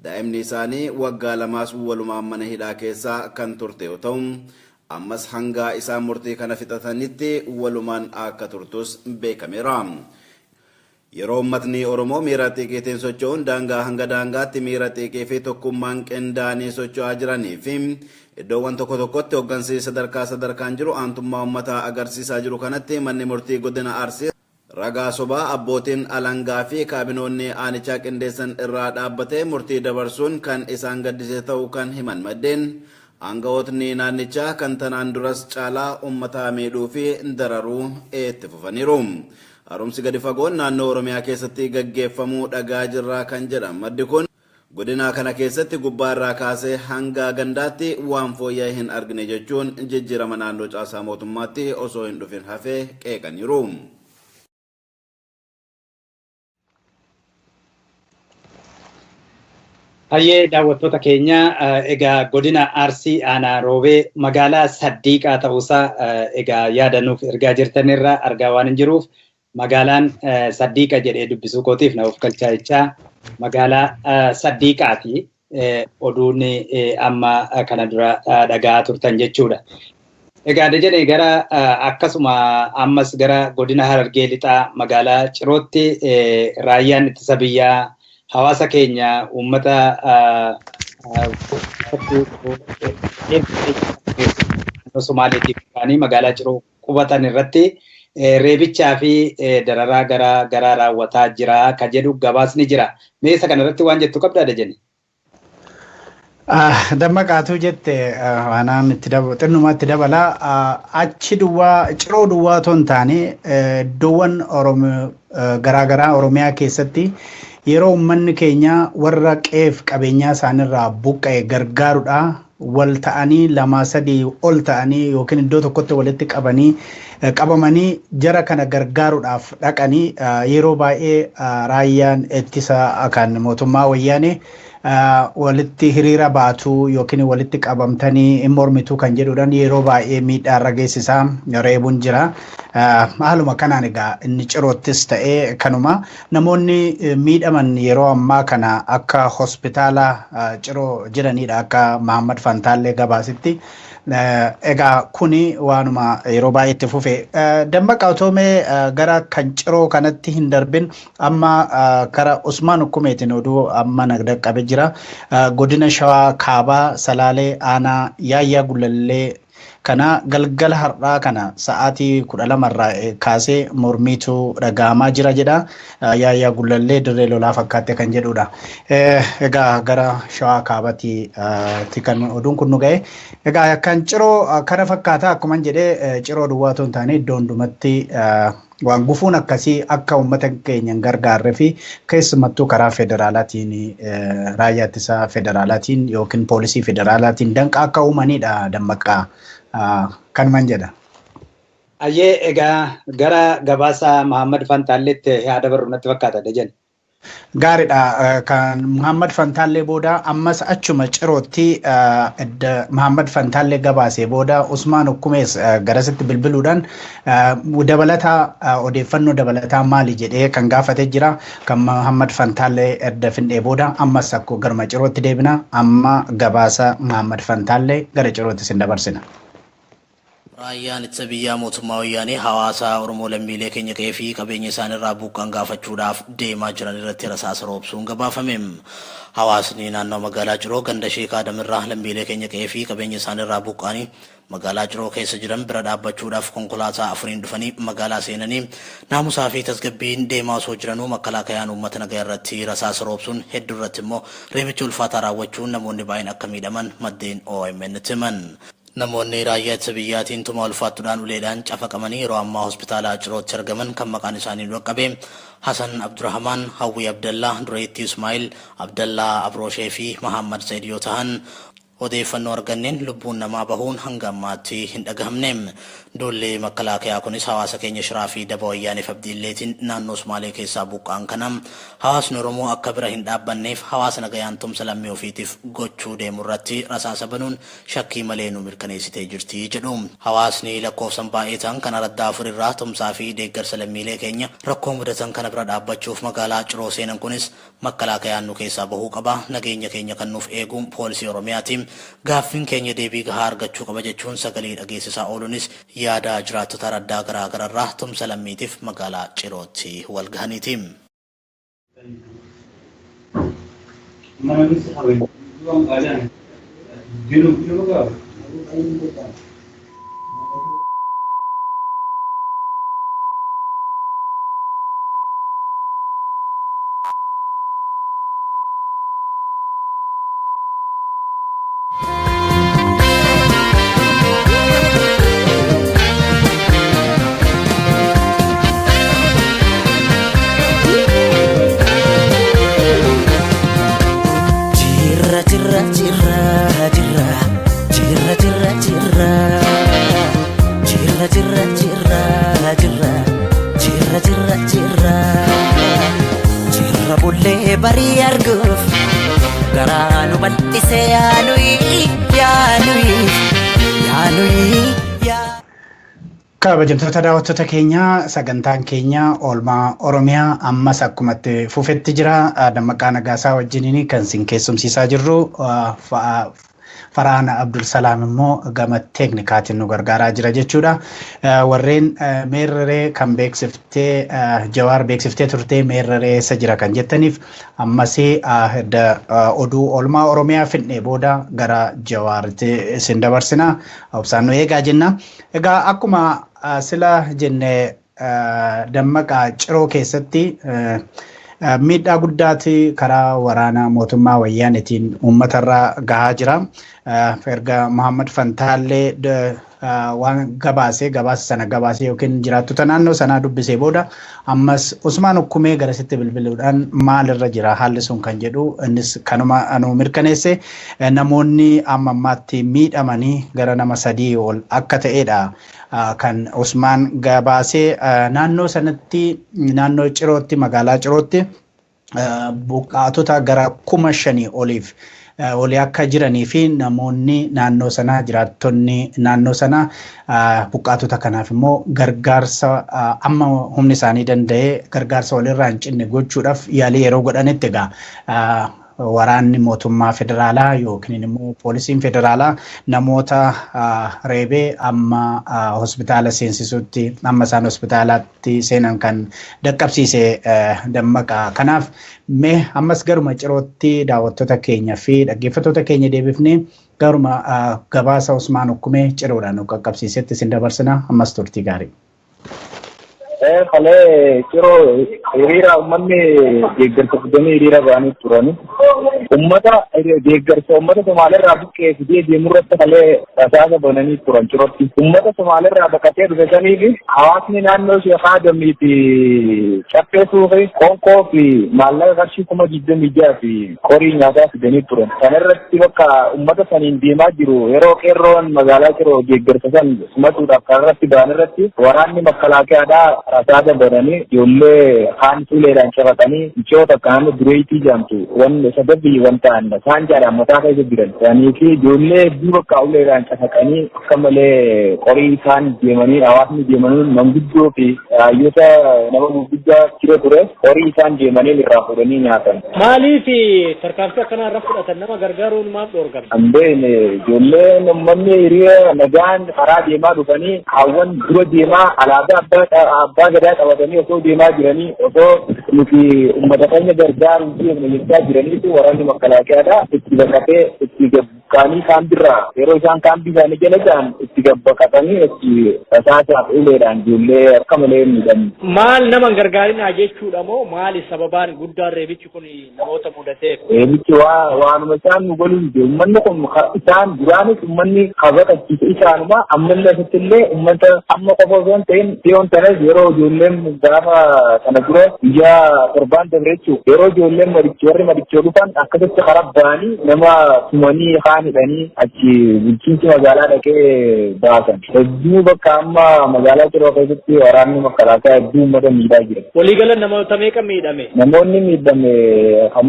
daa'imni isaanii waggaa 2 walumaan mana hidhaa keessaa kan turte yoo ta'u ammas hanga isaan murtii kana fixatanitti walumaan akka turtus beekameera. Yeroo uummatni Oromoo miira xiqqeetiin socho'uun daangaa hanga daangaatti miira xiqqee fi tokkummaan qindaa'anii socho'aa jiranii fi iddoowwan tokko tokkotti hooggansi sadarkaan jiru aantummaa uummataa agarsiisaa jiru kanatti manni murtii godina Arsii ragaa sobaa abbootiin alangaa fi kaabinoonni aanichaa qindeessan irraa dhaabbatee murtii dabarsuun kan isaan gaddise ta'uu kan himan maddeen aangawootni naannichaa kan tanaan duras caalaa uummataa miidhuu fi dararuu itti fufaniiru. Haaromsi gadi fagoon naannoo Oromiyaa keessatti gaggeeffamuu dhagaa jirraa kan jedhan maddi kun godina kana keessatti gubbaa irraa kaasee hanga gandaatti waan fooyya'ee hin argine jechuun jijjiirama naannoo caasaa mootummaatti osoo hin dhufin hafee qeeqaniiru. Hayyee daawwattoota keenya egaa godina Arsii aanaa Roobee magaalaa Saddiiqaa ta'uusaa egaa yaadanuuf ergaa jirtanirra argaa waan hin jiruuf magaalaan Saddiiqa jedhee dubbisuu kootiif na of galchaa jechaa magaalaa Saddiiqaati oduun amma kana dura dhagaa turtan jechuudha. Egaa jedhee gara akkasuma ammas gara godina Harargee lixaa magaalaa Cirootti raayyaan ittisa biyyaa hawaasa keenya uummata Somaaliitiif kaanii magaalaa Ciroo qubatan irratti reebichaa fi dararaa garaa raawwataa jira ka jedhu gabaasni jira. Meesa kana irratti waan jettu qabdaa Dajani? Dammaqaatu jette waanaan xinnumatti dabala achi duwwaa ciroo duwwaa otoo hin taane iddoowwan garaagaraa Oromiyaa keessatti yeroo uummanni keenya warra qeef qabeenyaa isaanirraa buqqa'e gargaaruudha wal ta'anii lama sadii ol ta'anii yookiin iddoo tokkotti walitti qabamanii jara kana gargaaruudhaaf dhaqanii yeroo baay'ee raayyaan ittisa kan mootummaa wayyaanee walitti hiriira baatu yookiin walitti qabamtanii mormituu kan jedhuudhaan yeroo baay'ee miidhaa geessisaa reebuun jira. Haaluma kanaan egaa inni ciroottis ta'ee kanuma namoonni miidhaman yeroo ammaa kana akka hospitaala ciroo jiranidha akka Mahammad Fantaallee gabaasitti. Egaa kuni waanuma yeroo baay'ee itti fufe Dammaqa otoomee gara kan ciroo kanatti hin darbin amma kara Usmaan Ukkumeetiin oduu amma nagdaqqabe jira godina Shawaa Kaabaa Salaalee Aanaa Yaayyaa Gullallee kana galgala har'aa kana sa'aatii 12 irraa kaasee mormiitu dhaga'amaa jira jedha Yaayyaa Gullallee dirree lolaa fakkaate kan jedhudha. Egaa gara Shawaa Kaabaatti kan oduun kun nu ga'e. Egaa kan ciroo kana fakkaata akkuma jedhee ciroo duwwaa otoo hin taane iddoo hundumatti waan gufuun akkasii akka uummata keenya hin gargaarre fi keessumattuu karaa federaalaatiin raayyaa ittisa federaalaatiin yookiin poolisii federaalaatiin danqaa akka uumanidha Dammaqaa kanuman jedha. Ayyee egaa gara gabaasa Mahammad Fantaalleetti yaada barru natti fakkaata Dajan. Gaariidha kan Muhammad Fantaallee booda ammas achuma cirootti Muhammad Fantaallee gabaasee booda Usmaan Ukkumees garasitti bilbiluudhaan odeeffannoo dabalataa maali jedhee kan gaafate jira kan Muhammad Fantaallee erga findee booda ammas akkoo garuma cirootti deebina amma gabaasa Muhammad Fantaallee gara cirootti sin dabarsina. Raayyaan ittisa biyyaa mootummaa wayyaanee hawaasa Oromoo lammiilee keenya qe'ee fi qabeenya isaanirraa buqqa'an gaafachuudhaaf deemaa jiran irratti rasaasa roobsuun gabaafame. Hawaasni naannoo magaalaa Ciroo ganda Sheekaa Damirraa lammiilee keenya qe'ee fi qabeenya isaanirraa buqqa'anii magaalaa Ciroo keessa jiran bira dhaabbachuudhaaf konkolaataa afuriin dhufanii magaalaa seenanii naamusaa fi tasgabbiin deemaa osoo jiranuu makalaakayaan uummata nagaa irratti rasaasa roobsuun hedduu irratti immoo reebicha ulfaataa raawwachuun namoonni baay'een akka miidhaman maddeen OMN himan. Namoonni raayyaa ittisa biyyaatiin tuma ulfaattuudhaan uleedhaan cafaqamanii yeroo ammaa hospitaala Cirootti argaman kan maqaan isaanii dhaqqabe Hasan Abdurrahman, Hawwii Abdallaa, Dureetti Ismaa'il, Abdallaa Abroshee fi Mahammad Said yoo ta'an odeeffannoo arganneen lubbuun namaa bahuun hanga ammaatti hin dhagahamne. Duulli makalaakayaa kunis hawaasa keenya Shiraa fi Daba Wayyaaniif Abdiilleetiin naannoo Sumaalee keessaa buqqa'an kana hawaasni Oromoo akka bira hin dhaabbanneef hawaasa nagayaan tumsa lammii ofiitiif gochuu deemu irratti rasaasa banuun shakkii malee nu mirkaneessitee jirti jedhu. Hawaasni lakkoofsan baay'ee ta'an kan araddaa afurirraa tumsaa fi deeggarsa lammiilee keenya rakkoo mudatan kana bira dhaabbachuuf magaalaa Ciroo seenan kunis makalaakayaan nu keessaa bahuu qaba, nageenya keenya kan nuuf eegu poolisii Oromiyaati. Gaaffiin keenya deebii gahaa argachuu qaba jechuun sagalee dhageessisaa ooluunis yaada jiraattota araddaa garaa gararraa tumsa lammiitiif magaalaa Cirootti wal gahaniiti. Barii arguuf garaa nu bal'isee yaanuyi. Kabajamtoota daawwattoota keenya sagantaan keenya oolmaa Oromiyaa ammas akkumatti fufetti jira. Dammaqaa Nagaasaa wajjiniin kan sin keessumsiisaa jirru Faraana Abdul Salaam immoo gama teeknikaatiin nu gargaaraa jira jechuudha. Warreen meerree kan beeksiftee Jawaar beeksiftee turtee meerree isa jira kan jettaniif ammasii oduu oolmaa Oromiyaa fidnee booda gara Jawaaritti isin dabarsina. Obsaan nu eegaa jenna. Egaa akkuma sila jenne Dammaqaa Ciroo keessatti miidhaa guddaati karaa waraana mootummaa wayyaanetiin uummatarra gahaa jira. Erga Muhammad Fantaallee waan gabaasa sana gabaasee yookiin jiraattota naannoo sanaa dubbisee booda ammas Usmaan Ukkumee garasitti bilbiluudhaan maalirra jira haalli sun kan jedhu innis kanuma anu mirkaneesse namoonni amma ammaatti miidhamanii gara nama 3 ol akka ta'edha. Kan Usmaan gabaasee naannoo sanatti naannoo Cirootti magaalaa Cirootti buqqaatota gara 5,000 oliif olii akka jiranii fi namoonni naannoo sanaa jiraattonni naannoo sanaa buqqaatota kanaaf immoo gargaarsa amma humni isaanii danda'ee gargaarsa walirraa hin cinne gochuudhaaf yaalii yeroo godhanitti egaa waraanni mootummaa federaalaa yookiin immoo poolisiin federaalaa namoota reebee amma hospitaala seensisuutti amma isaan hospitaalaatti seenan kan dhaqqabsiise Dammaqa. Kanaaf mee ammas garuma Cirootti daawwattoota keenya fi dhaggeeffattoota keenya deebifnee garuma gabaasa Usmaan Ukkumee Ciroodhaan qaqqabsiisetti isin dabarsina. Ammas turtii gaarii. Kale Ciroo hiriira uummanni deeggarsa fidanii hiriira ba'anii turani. Uummata deeggarsa uummata Somaaliirraa buqqee fidee deemurratti kale rasaasa bananii turan Cirootti. Uummata Somaaliirraa baqatee dhufanii fi hawaasni naannoo Sheekh Adamii fi Caffeesuu fi Qoonqoo fi maallaqa qarshii 26,000 fi qorii nyaataa fidanii turan. Kanarratti bakka uummata saniin deemaa jiru yeroo qeerroon magaalaa Ciroo deeggarsa san simatuudhaaf kanarratti ba'an irratti waraanni makkalaakaadhaa rasaasa bananii ijoollee kaan tuleedhaan qabatanii ijoota kaan dureetii jaamtu wanni sababii wanta anda isaan jaadhaan mataa keessa jiran yaanii fi ijoollee duuba kaa'uleedhaan cafaqanii akka malee qorii isaan deemanii hawaasni deemanii manguddoo fi hayyoota nama gurguddaa Ciroo ture qorii isaan deemanii irraa fuudhanii nyaatan. Maaliif tarkaanfii akkanaa irra fudhatan nama gargaaruun maaf dhoorgame? Ambeen ijoollee namni hiriira nagaan karaa deemaa dhufanii hawwan dura deemaa alaabaa abbaa gadaa qabatanii osoo deemaa jiranii osoo nuti uummata keenya gargaaruu deemne jechaa jiraniitu waraanni makkalaakaadhaa itti baqatee itti gabbaqanii kaambirraa yeroo isaan kaambii isaanii jala ta'an itti gabbaqatanii itti rasaasaaf uleedhaan ijoollee akka malee miidhan. Maal nama gargaarinaa jechuudha moo maali sababaan guddaan reebichi kun namoota mudateef? Reebichi waanuma isaan nu godhuun uummanni kun isaan duraanis uummanni kabaqachiise isaanuma ammallee asittillee uummata amma qofa osoo hin ta'in dhiyoon tanas yeroo ijoolleen gaafa kana dura biyya torbaan dabreechu yeroo ijoolleen warri madichoo dhufan akkasitti karaa ba'anii nama tumanii kaan hidhanii achi bulchiinsi magaalaa dhaqee baasan. Hedduu bakka amma magaalaa Ciroo keessatti waraanni makkalaakaa hedduu uummata miidhaa jira. Waliigalan namoota meeqa miidhame? Namoonni miidhame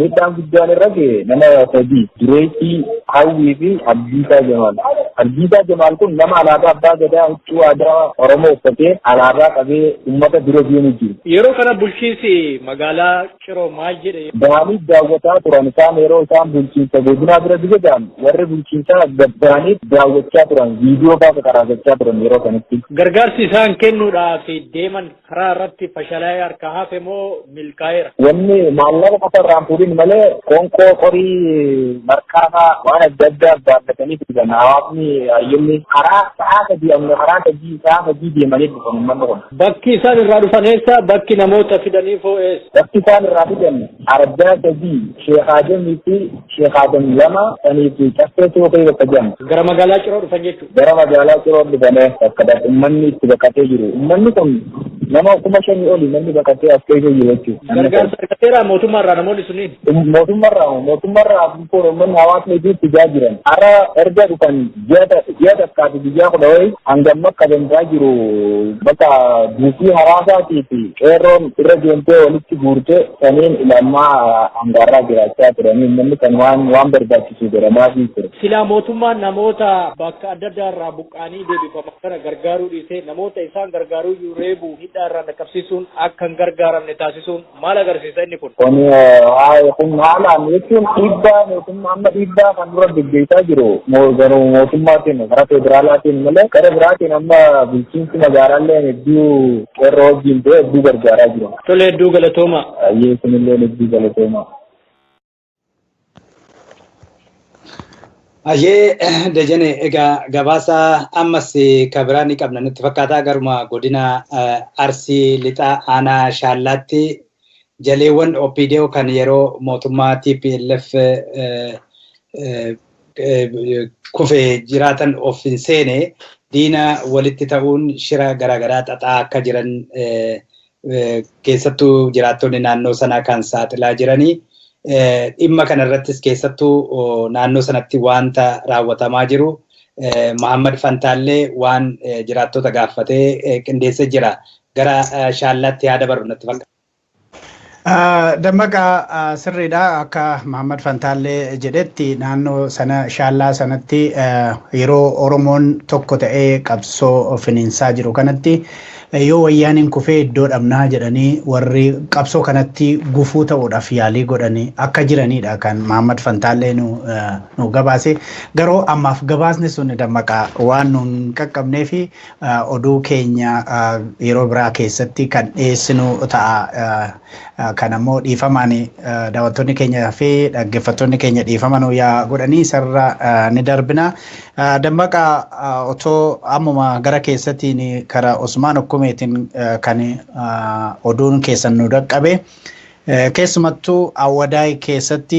miidhaan guddaan irra ga'e nama 3 Dureetii, Hawwii fi Abdiisaa Jamaal. Abdiisaa Jamaal kun nama alaabaa abbaa gadaa huccuu aadaa Oromoo uffatee alaabaa qabee uummata dura deemu jiru. Yeroo kana bulchiinsi magaalaa Ciroo maal jedhe? Bahanii daawwataa turan isaan yeroo isaan bulchiinsa godinaa bira digadan warri bulchiinsaa gabbahanii daawwachaa turan viidiyoo fa'aa qaraasachaa turan yeroo kanatti. Gargaarsi isaan kennuudhaaf deeman karaa irratti fashalaa'ee harka hafe moo milkaa'eera? Wanni maallaqa qofa irraan fuudhin malee qoonqoo qorii markaafaa waan adda addaa baaddatanii fidan hawaasni hayyoonni karaa sa'a sadii deemanii dhufan uummanni kun. Bakki isaan irraa dhufan eessa? Bakki namoota fidaniif hoo eessa? Bakki isaan irraa fidan Ardaa 3 Sheekh Adamii fi Sheekh Adam 2 sanii fi Caffeesuu fi bakka jedhamu. Gara magaalaa Ciroo dhufan jechuudha. Gara magaalaa Ciroo dhufanii akka uummanni itti baqatee jiru. Uummanni kun nama 5,000 oli namni baqatee as keessa jiru jechuudha. Gargaarsa argateera mootummaarraa namoonni sunniin? Mootummaarraa uummanni hawaasni itti ijaa jiran. Har'a erga dhufan ji'a takkaa fi biyyaa 10 wayii hangam akka dandaa jiru bakka duutii hawaasaatii fi qeerroon irra deemtee walitti guurtee saniin ilaalmaa hangaarraa jiraachaa turanii uummanni kan waan barbaachisu godhamaa fi ture. Silaa mootummaan namoota bakka adda addaa irraa buqqaanii deebifaman kana gargaaruu dhiisee namoota isaan gargaaruu reebuu hidhaa irraa dhaqqabsiisuun akka hin gargaaramne taasisuun maal agarsiisa inni kun? Kun haalaan jechuun dhiibbaa mootummaa amma dhiibbaa kan dura gaggeessaa jiru mootummaatiin karaa federaalaatiin malee gara biraatiin amma bulchiinsi magaalaallee hedduu qeerroo wajjin ta'e hedduu gargaaraa jiru. Tole hedduu galatooma. Yeesunillee hedduu galatooma. Ajee Dejane egaa gabaasa ammas kabiraa ni qabna nutti fakkaata garuma godina Arsii lixaa aanaa Shaallaatti jaleewwan OPDO kan yeroo mootummaa TPLF kufee jiraatan of hin seene diina walitti ta'uun shira garaagaraa xaxaa akka jiran keessattuu jiraattonni naannoo sanaa kan saaxilaa jiranii dhimma kanarrattis keessattuu naannoo sanatti wanta raawwatamaa jiru Muhammad Fantaallee waan jiraattota gaafatee qindeessee jira gara shaallaatti yaada baru natti fakkaata. Dammaqa sirriidha akka Muhammad Fantaallee jedhetti naannoo sana shaallaa sanatti yeroo Oromoon tokko ta'ee qabsoo finiinsaa jiru kanatti yoo wayyaaniin kufee iddoo dhabnaa jedhanii warri qabsoo kanatti gufuu ta'uudhaaf yaalii godhanii akka jiranidha kan Muhammad Fantaallee nu gabaase. Garuu ammaaf gabaasni sun Dammaqa waan nu hin qaqqabnee fi oduu keenya yeroo biraa keessatti kan dhiyeessinu ta'a. Kan ammoo dhiifamaan daawwattoonni keenyaa fi dhaggeeffattoonni keenya dhiifaman yaa godhanii isarra ni darbina. Dammaqa otoo ammuma gara keessattiin karaa Usmaan Okkumeetiin kan oduun keessan nu dhaqqabe. Keessumattuu Awwadaay keessatti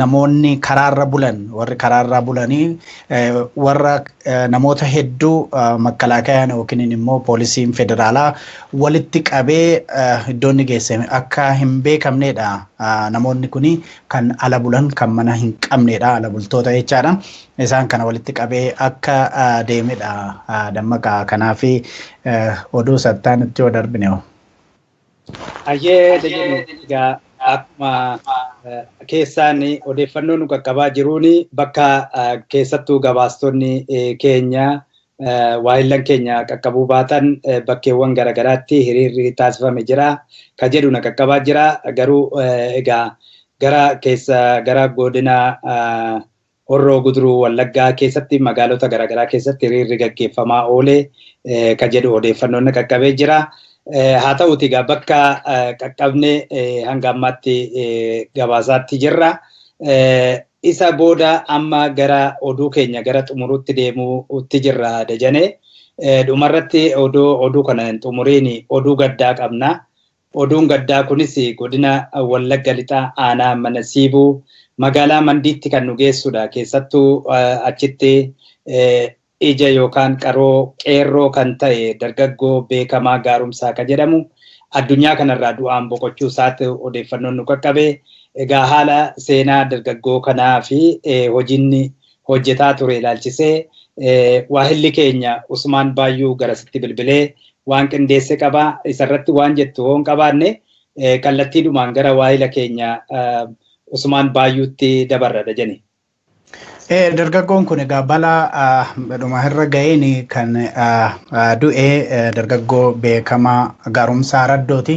namoonni karaarra bulan warri karaarra bulanii warra namoota hedduu makkalaakayaan yookiin immoo poolisiin federaalaa walitti qabee iddoonni geessame akka hin beekamnedha. Namoonni kuni kan ala bulan kan mana hin qabnedha ala bultoota jechaadha. Isaan kana walitti qabee akka deemedha Dammaqa kanaaf oduu sattaan itti yoo darbine. Ayyee egaa akkuma keessaan odeeffannoo nu qaqqabaa jiruun bakka keessattuu gabaastonni keenya waahillan keenya qaqqabuu baatan bakkeewwan garaagaraatti hiriirri taasifame jira ka jedhu na qaqqabaa jira garuu egaa gara godina Horroo Guduruu Wallaggaa keessatti magaalota garaagaraa keessatti hiriirri gaggeeffamaa oole ka jedhu odeeffannoon qaqqabee jira. Haa ta'uuti egaa bakka qaqqabne hanga ammaatti gabaasaatti jirra. Isa booda amma gara oduu keenya gara xumuruutti deemuutti jirra Dajane. Dhumarratti oduu kana hin xumuriin oduu gaddaa qabna. Oduun gaddaa kunis godina Wallagga Lixaa aanaa Manasiibuu magaalaa Mandiitti kan nu geessudha. Keessattuu achitti ija yookaan qaroo qeerroo kan ta'e dargaggoo beekamaa Gaarumsaa kan jedhamu addunyaa kanarraa du'aan boqochuu isaatti odeeffannoon nu qaqqabe. Egaa haala seenaa dargaggoo kanaa fi hojiinni hojjetaa ture ilaalchisee waahilli keenya Usmaan Baayyuu garasitti bilbilee waan qindeesse qaba. Isarratti waan jettu hoo hin qabaanne kallattiidhumaan gara waahila keenya Usmaan Baayyuutti dabarra Dajane. Dargaggoon kun egaa balaa dhuma irra ga'een kan du'e dargaggoo beekamaa Gaarumsaa Raddooti.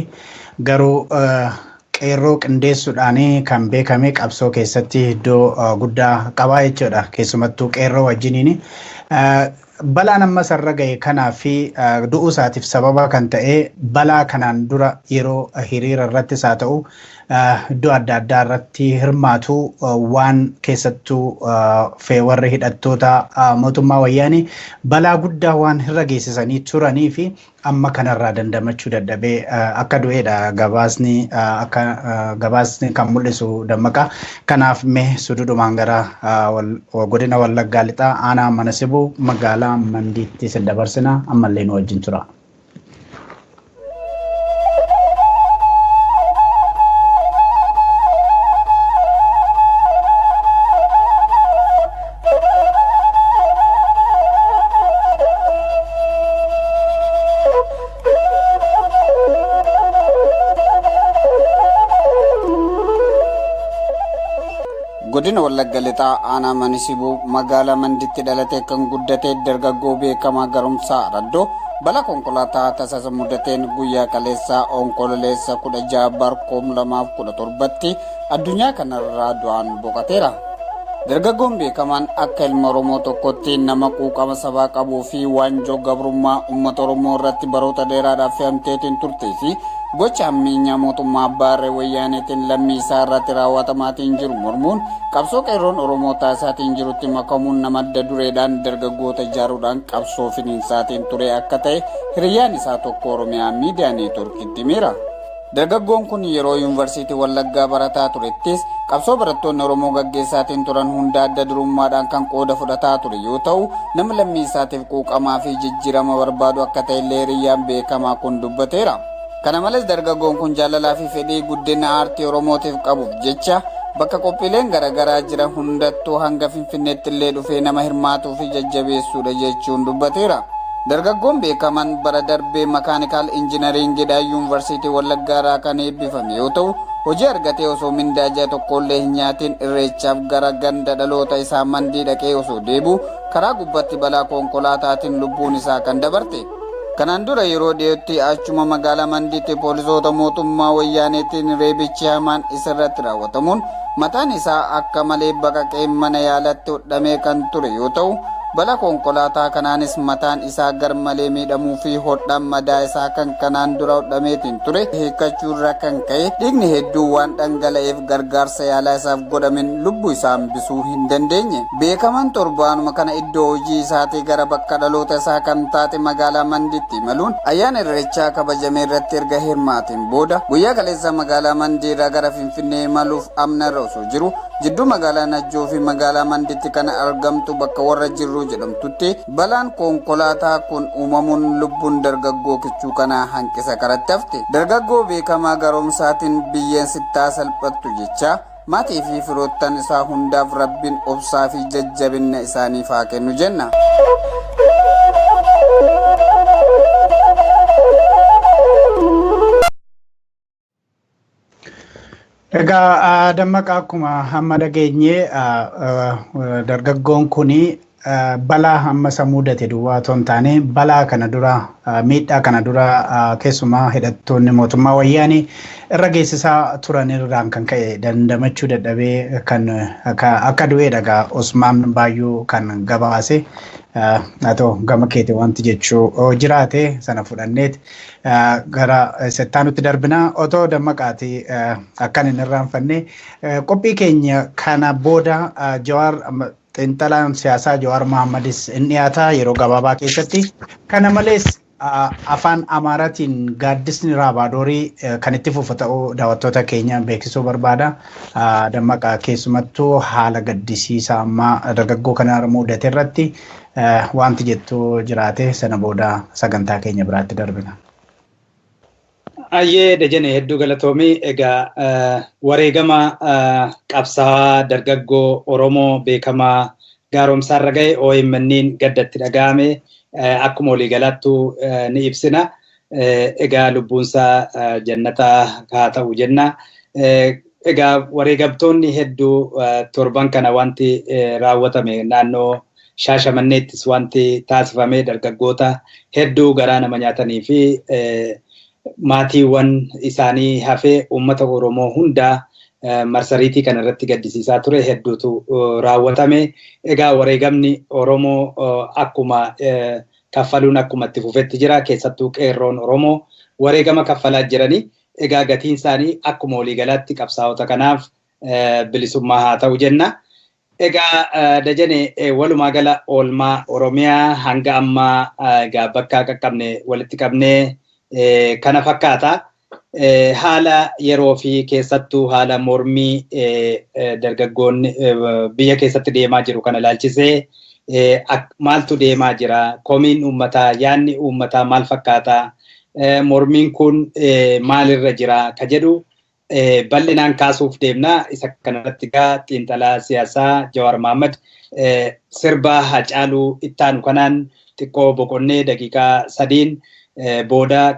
Garuu qeerroo qindeessuudhaan kan beekame qabsoo keessatti iddoo guddaa qabaa jechuudha. Keessumattuu qeerroo wajjiniin balaan amma sarra ga'e kanaa fi du'uu isaatiif sababa kan ta'e balaa kanaan dura yeroo hiriira irrattis haa ta'u iddoo adda addaa irratti hirmaatu waan keessattuu warri hidhattoota mootummaa wayyaanii balaa guddaa waan irra geessisanii turanii fi amma kanarraa dandamachuu dadhabee akka du'eedha gabaasni kan mul'isu Dammaqa. Kanaaf mee suduudhumaan gara godina Wallaggaa Lixaa aanaa Manasibuu magaalaa Mandiitti si dabarsina ammallee nu wajjin tura. Godina Wallagga Lixaa aanaa Manasibuu magaalaa Mandiitti dhalatee kan guddate dargaggoo beekamaa Gaarumsaa Raddoo balaa konkolaataa tasaasa mudateen guyyaa kaleessaa onkololeessa 16 2017tti addunyaa kanarraa du'aan boqoteera. Dargaggoon beekamaan akka ilma Oromoo tokkotti nama quuqama sabaa qabuu fi waanjoo gabrummaa uummata Oromoo irratti baroota dheeraadhaaf fe'amteetiin turtee fi gocha ammeenyaa mootummaa Abbaarree Wayyaaneetiin lammii isaa irratti raawwatamaatiin jiru mormuun qabsoo qeerroon Oromoo taasisaatiin jirutti makamuun nama adda dureedhaan dargaggoota ijaaruudhaan qabsoo finiinsaatiin ture akka ta'e hiriyyaan isaa tokko Oromiyaa miidiyaa neetworkiitti himeera. Dargaggoon kun yeroo yuunivarsiitii Wallaggaa barataa turettis qabsoo barattoonni Oromoo gaggeessaatiin turan hunda adda durummaadhaan kan qooda fudhataa ture yoo ta'u nama lammii isaatiif quuqamaa fi jijjiirama barbaadu akka ta'ellee hiriyyaan beekamaa kun dubbateera. Kana malees dargaggoon kun jaalalaa fi fedhii guddina aartii Oromootiif qabuuf jecha bakka qophiileen garaagaraa jiran hundattuu hanga Finfinneetti illee dhufee nama hirmaatuu fi jajjabeessuudha jechuun dubbateera. Dargaggoon beekaman bara darbee makaanikaal injinariingiidhaan yuunivarsiitii Wallaggaa kan eebbifame yoo ta'u hojii argatee osoo mindaa ji'a tokkollee hin nyaatiin irreechaaf gara ganda dhaloota isaa Mandii dhaqee osoo deebi'u karaa gubbaatti balaa konkolaataatiin lubbuun isaa kan dabarte. Kanaan dura yeroo dhiyootti achuma magaalaa Mandiitti poolisoota mootummaa wayyaaneetiin reebichi hamaan isarratti raawwatamuun mataan isaa akka malee baqaqee mana yaalatti hodhamee kan ture yoo ta'u balaa konkolaataa kanaanis mataan isaa garmalee miidhamuu fi hodhaan madaa isaa kan kanaan dura hodhameetiin ture hiikkachuurra kan ka'e dhiigni hedduu waan dhangala'eef gargaarsa yaalaa isaaf godhamen lubbuu isaa hambisuu hin dandeenye. Beekamaan torbaanuma kana iddoo hojii isaatii gara bakka dhaloota isaa kan taate magaalaa Mandiitti imaluun ayyaana irreechaa kabajame irratti erga hirmaateen booda guyyaa kaleessa magaalaa Mandii irraa gara Finfinnee imaluuf amna irra osoo jiru jidduu magaalaa Najjoo fi magaalaa Mandiitti kana argamtu bakka warra jirru jedhamtutti balaan konkolaataa kun uumamuun lubbuun dargaggoo kichuu kana hanqisa karatti hafte. Dargaggoo beekamaa garoomsaatiin biyyeen sittaa salphattu jecha maatii fi firoottan isaa hundaaf rabbiin obsaa fi jajjabina isaaniif haa kennu jenna. Egaa dammaqa akkuma hamma dhageenye dargaggoon kuni balaa hamma isa mudate duwwaa otoo hin taane balaa kana dura miidhaa kana dura keessumaa hidhattoonni mootummaa wayyaanii irra geessisaa turan irraan kan ka'e dandamachuu dadhabee kan akka du'ee dhagaa Usmaan Baayyuu kan gabaase haa ta'u gama keetii wanti jechuu jiraate sana fudhanneet gara settaanutti darbina otoo dammaqaati akkan hin irraanfanne qophii keenya kana booda Jawaar xiinxalaan siyaasaa Jawaar Mohammadis in dhiyaata yeroo gabaabaa keessatti. Kana malees afaan Amaaraatiin gaaddisni raabaadorii kan itti fufu ta'uu daawwattoota keenya beeksisuu barbaada. Dammaqa keessumattuu haala gaddisiisaa ammaa dargaggoo kana mudate irratti wanti jettu jiraate sana booda sagantaa keenya biraatti darbina. Ayyee Dajane hedduu galatoomii. Egaa wareegama qabsaa'aa dargaggoo Oromoo beekamaa gaaromsaarra ga'e OMN'n gaddatti dhaga'ame akkuma waliigalaattu ni ibsina. Egaa lubbuunsaa jannata haa ta'u jenna. Egaa wareegamtoonni hedduu torban kana wanti raawwatame naannoo Shaashamanneettis wanti taasifame dargaggoota hedduu garaa nama nyaatanii fi maatiiwwan isaanii hafee uummata Oromoo hundaa marsariitii kana irratti gaddisiisaa ture hedduutu raawwatame. Egaa wareegamni Oromoo akkuma kaffaluun akkuma itti fufetti jira. Keessattuu qeerroon Oromoo wareegama kaffalaa jiranii. Egaa gatiin isaanii akkuma waliigalaatti qabsaa'ota kanaaf bilisummaa haa ta'u jenna. Egaa Dajane walumaa gala oolmaa Oromiyaa hanga ammaa egaa bakka qaqqabne walitti qabnee kana fakkaata. Haala yeroo fi keessattuu haala mormii dargaggoonni biyya keessatti deemaa jiru kana ilaalchisee maaltu deemaa jira? Komiin uummataa, yaadni uummataa maal fakkaata? Mormiin kun maalirra jira? Ka jedhu bal'inaan kaasuuf deemna. Isa kanarratti egaa xiinxalaa siyaasaa Jawaar Mohammad sirba Hacaaluu ittaanu kanaan xiqqoo boqonnee daqiiqaa 3 booda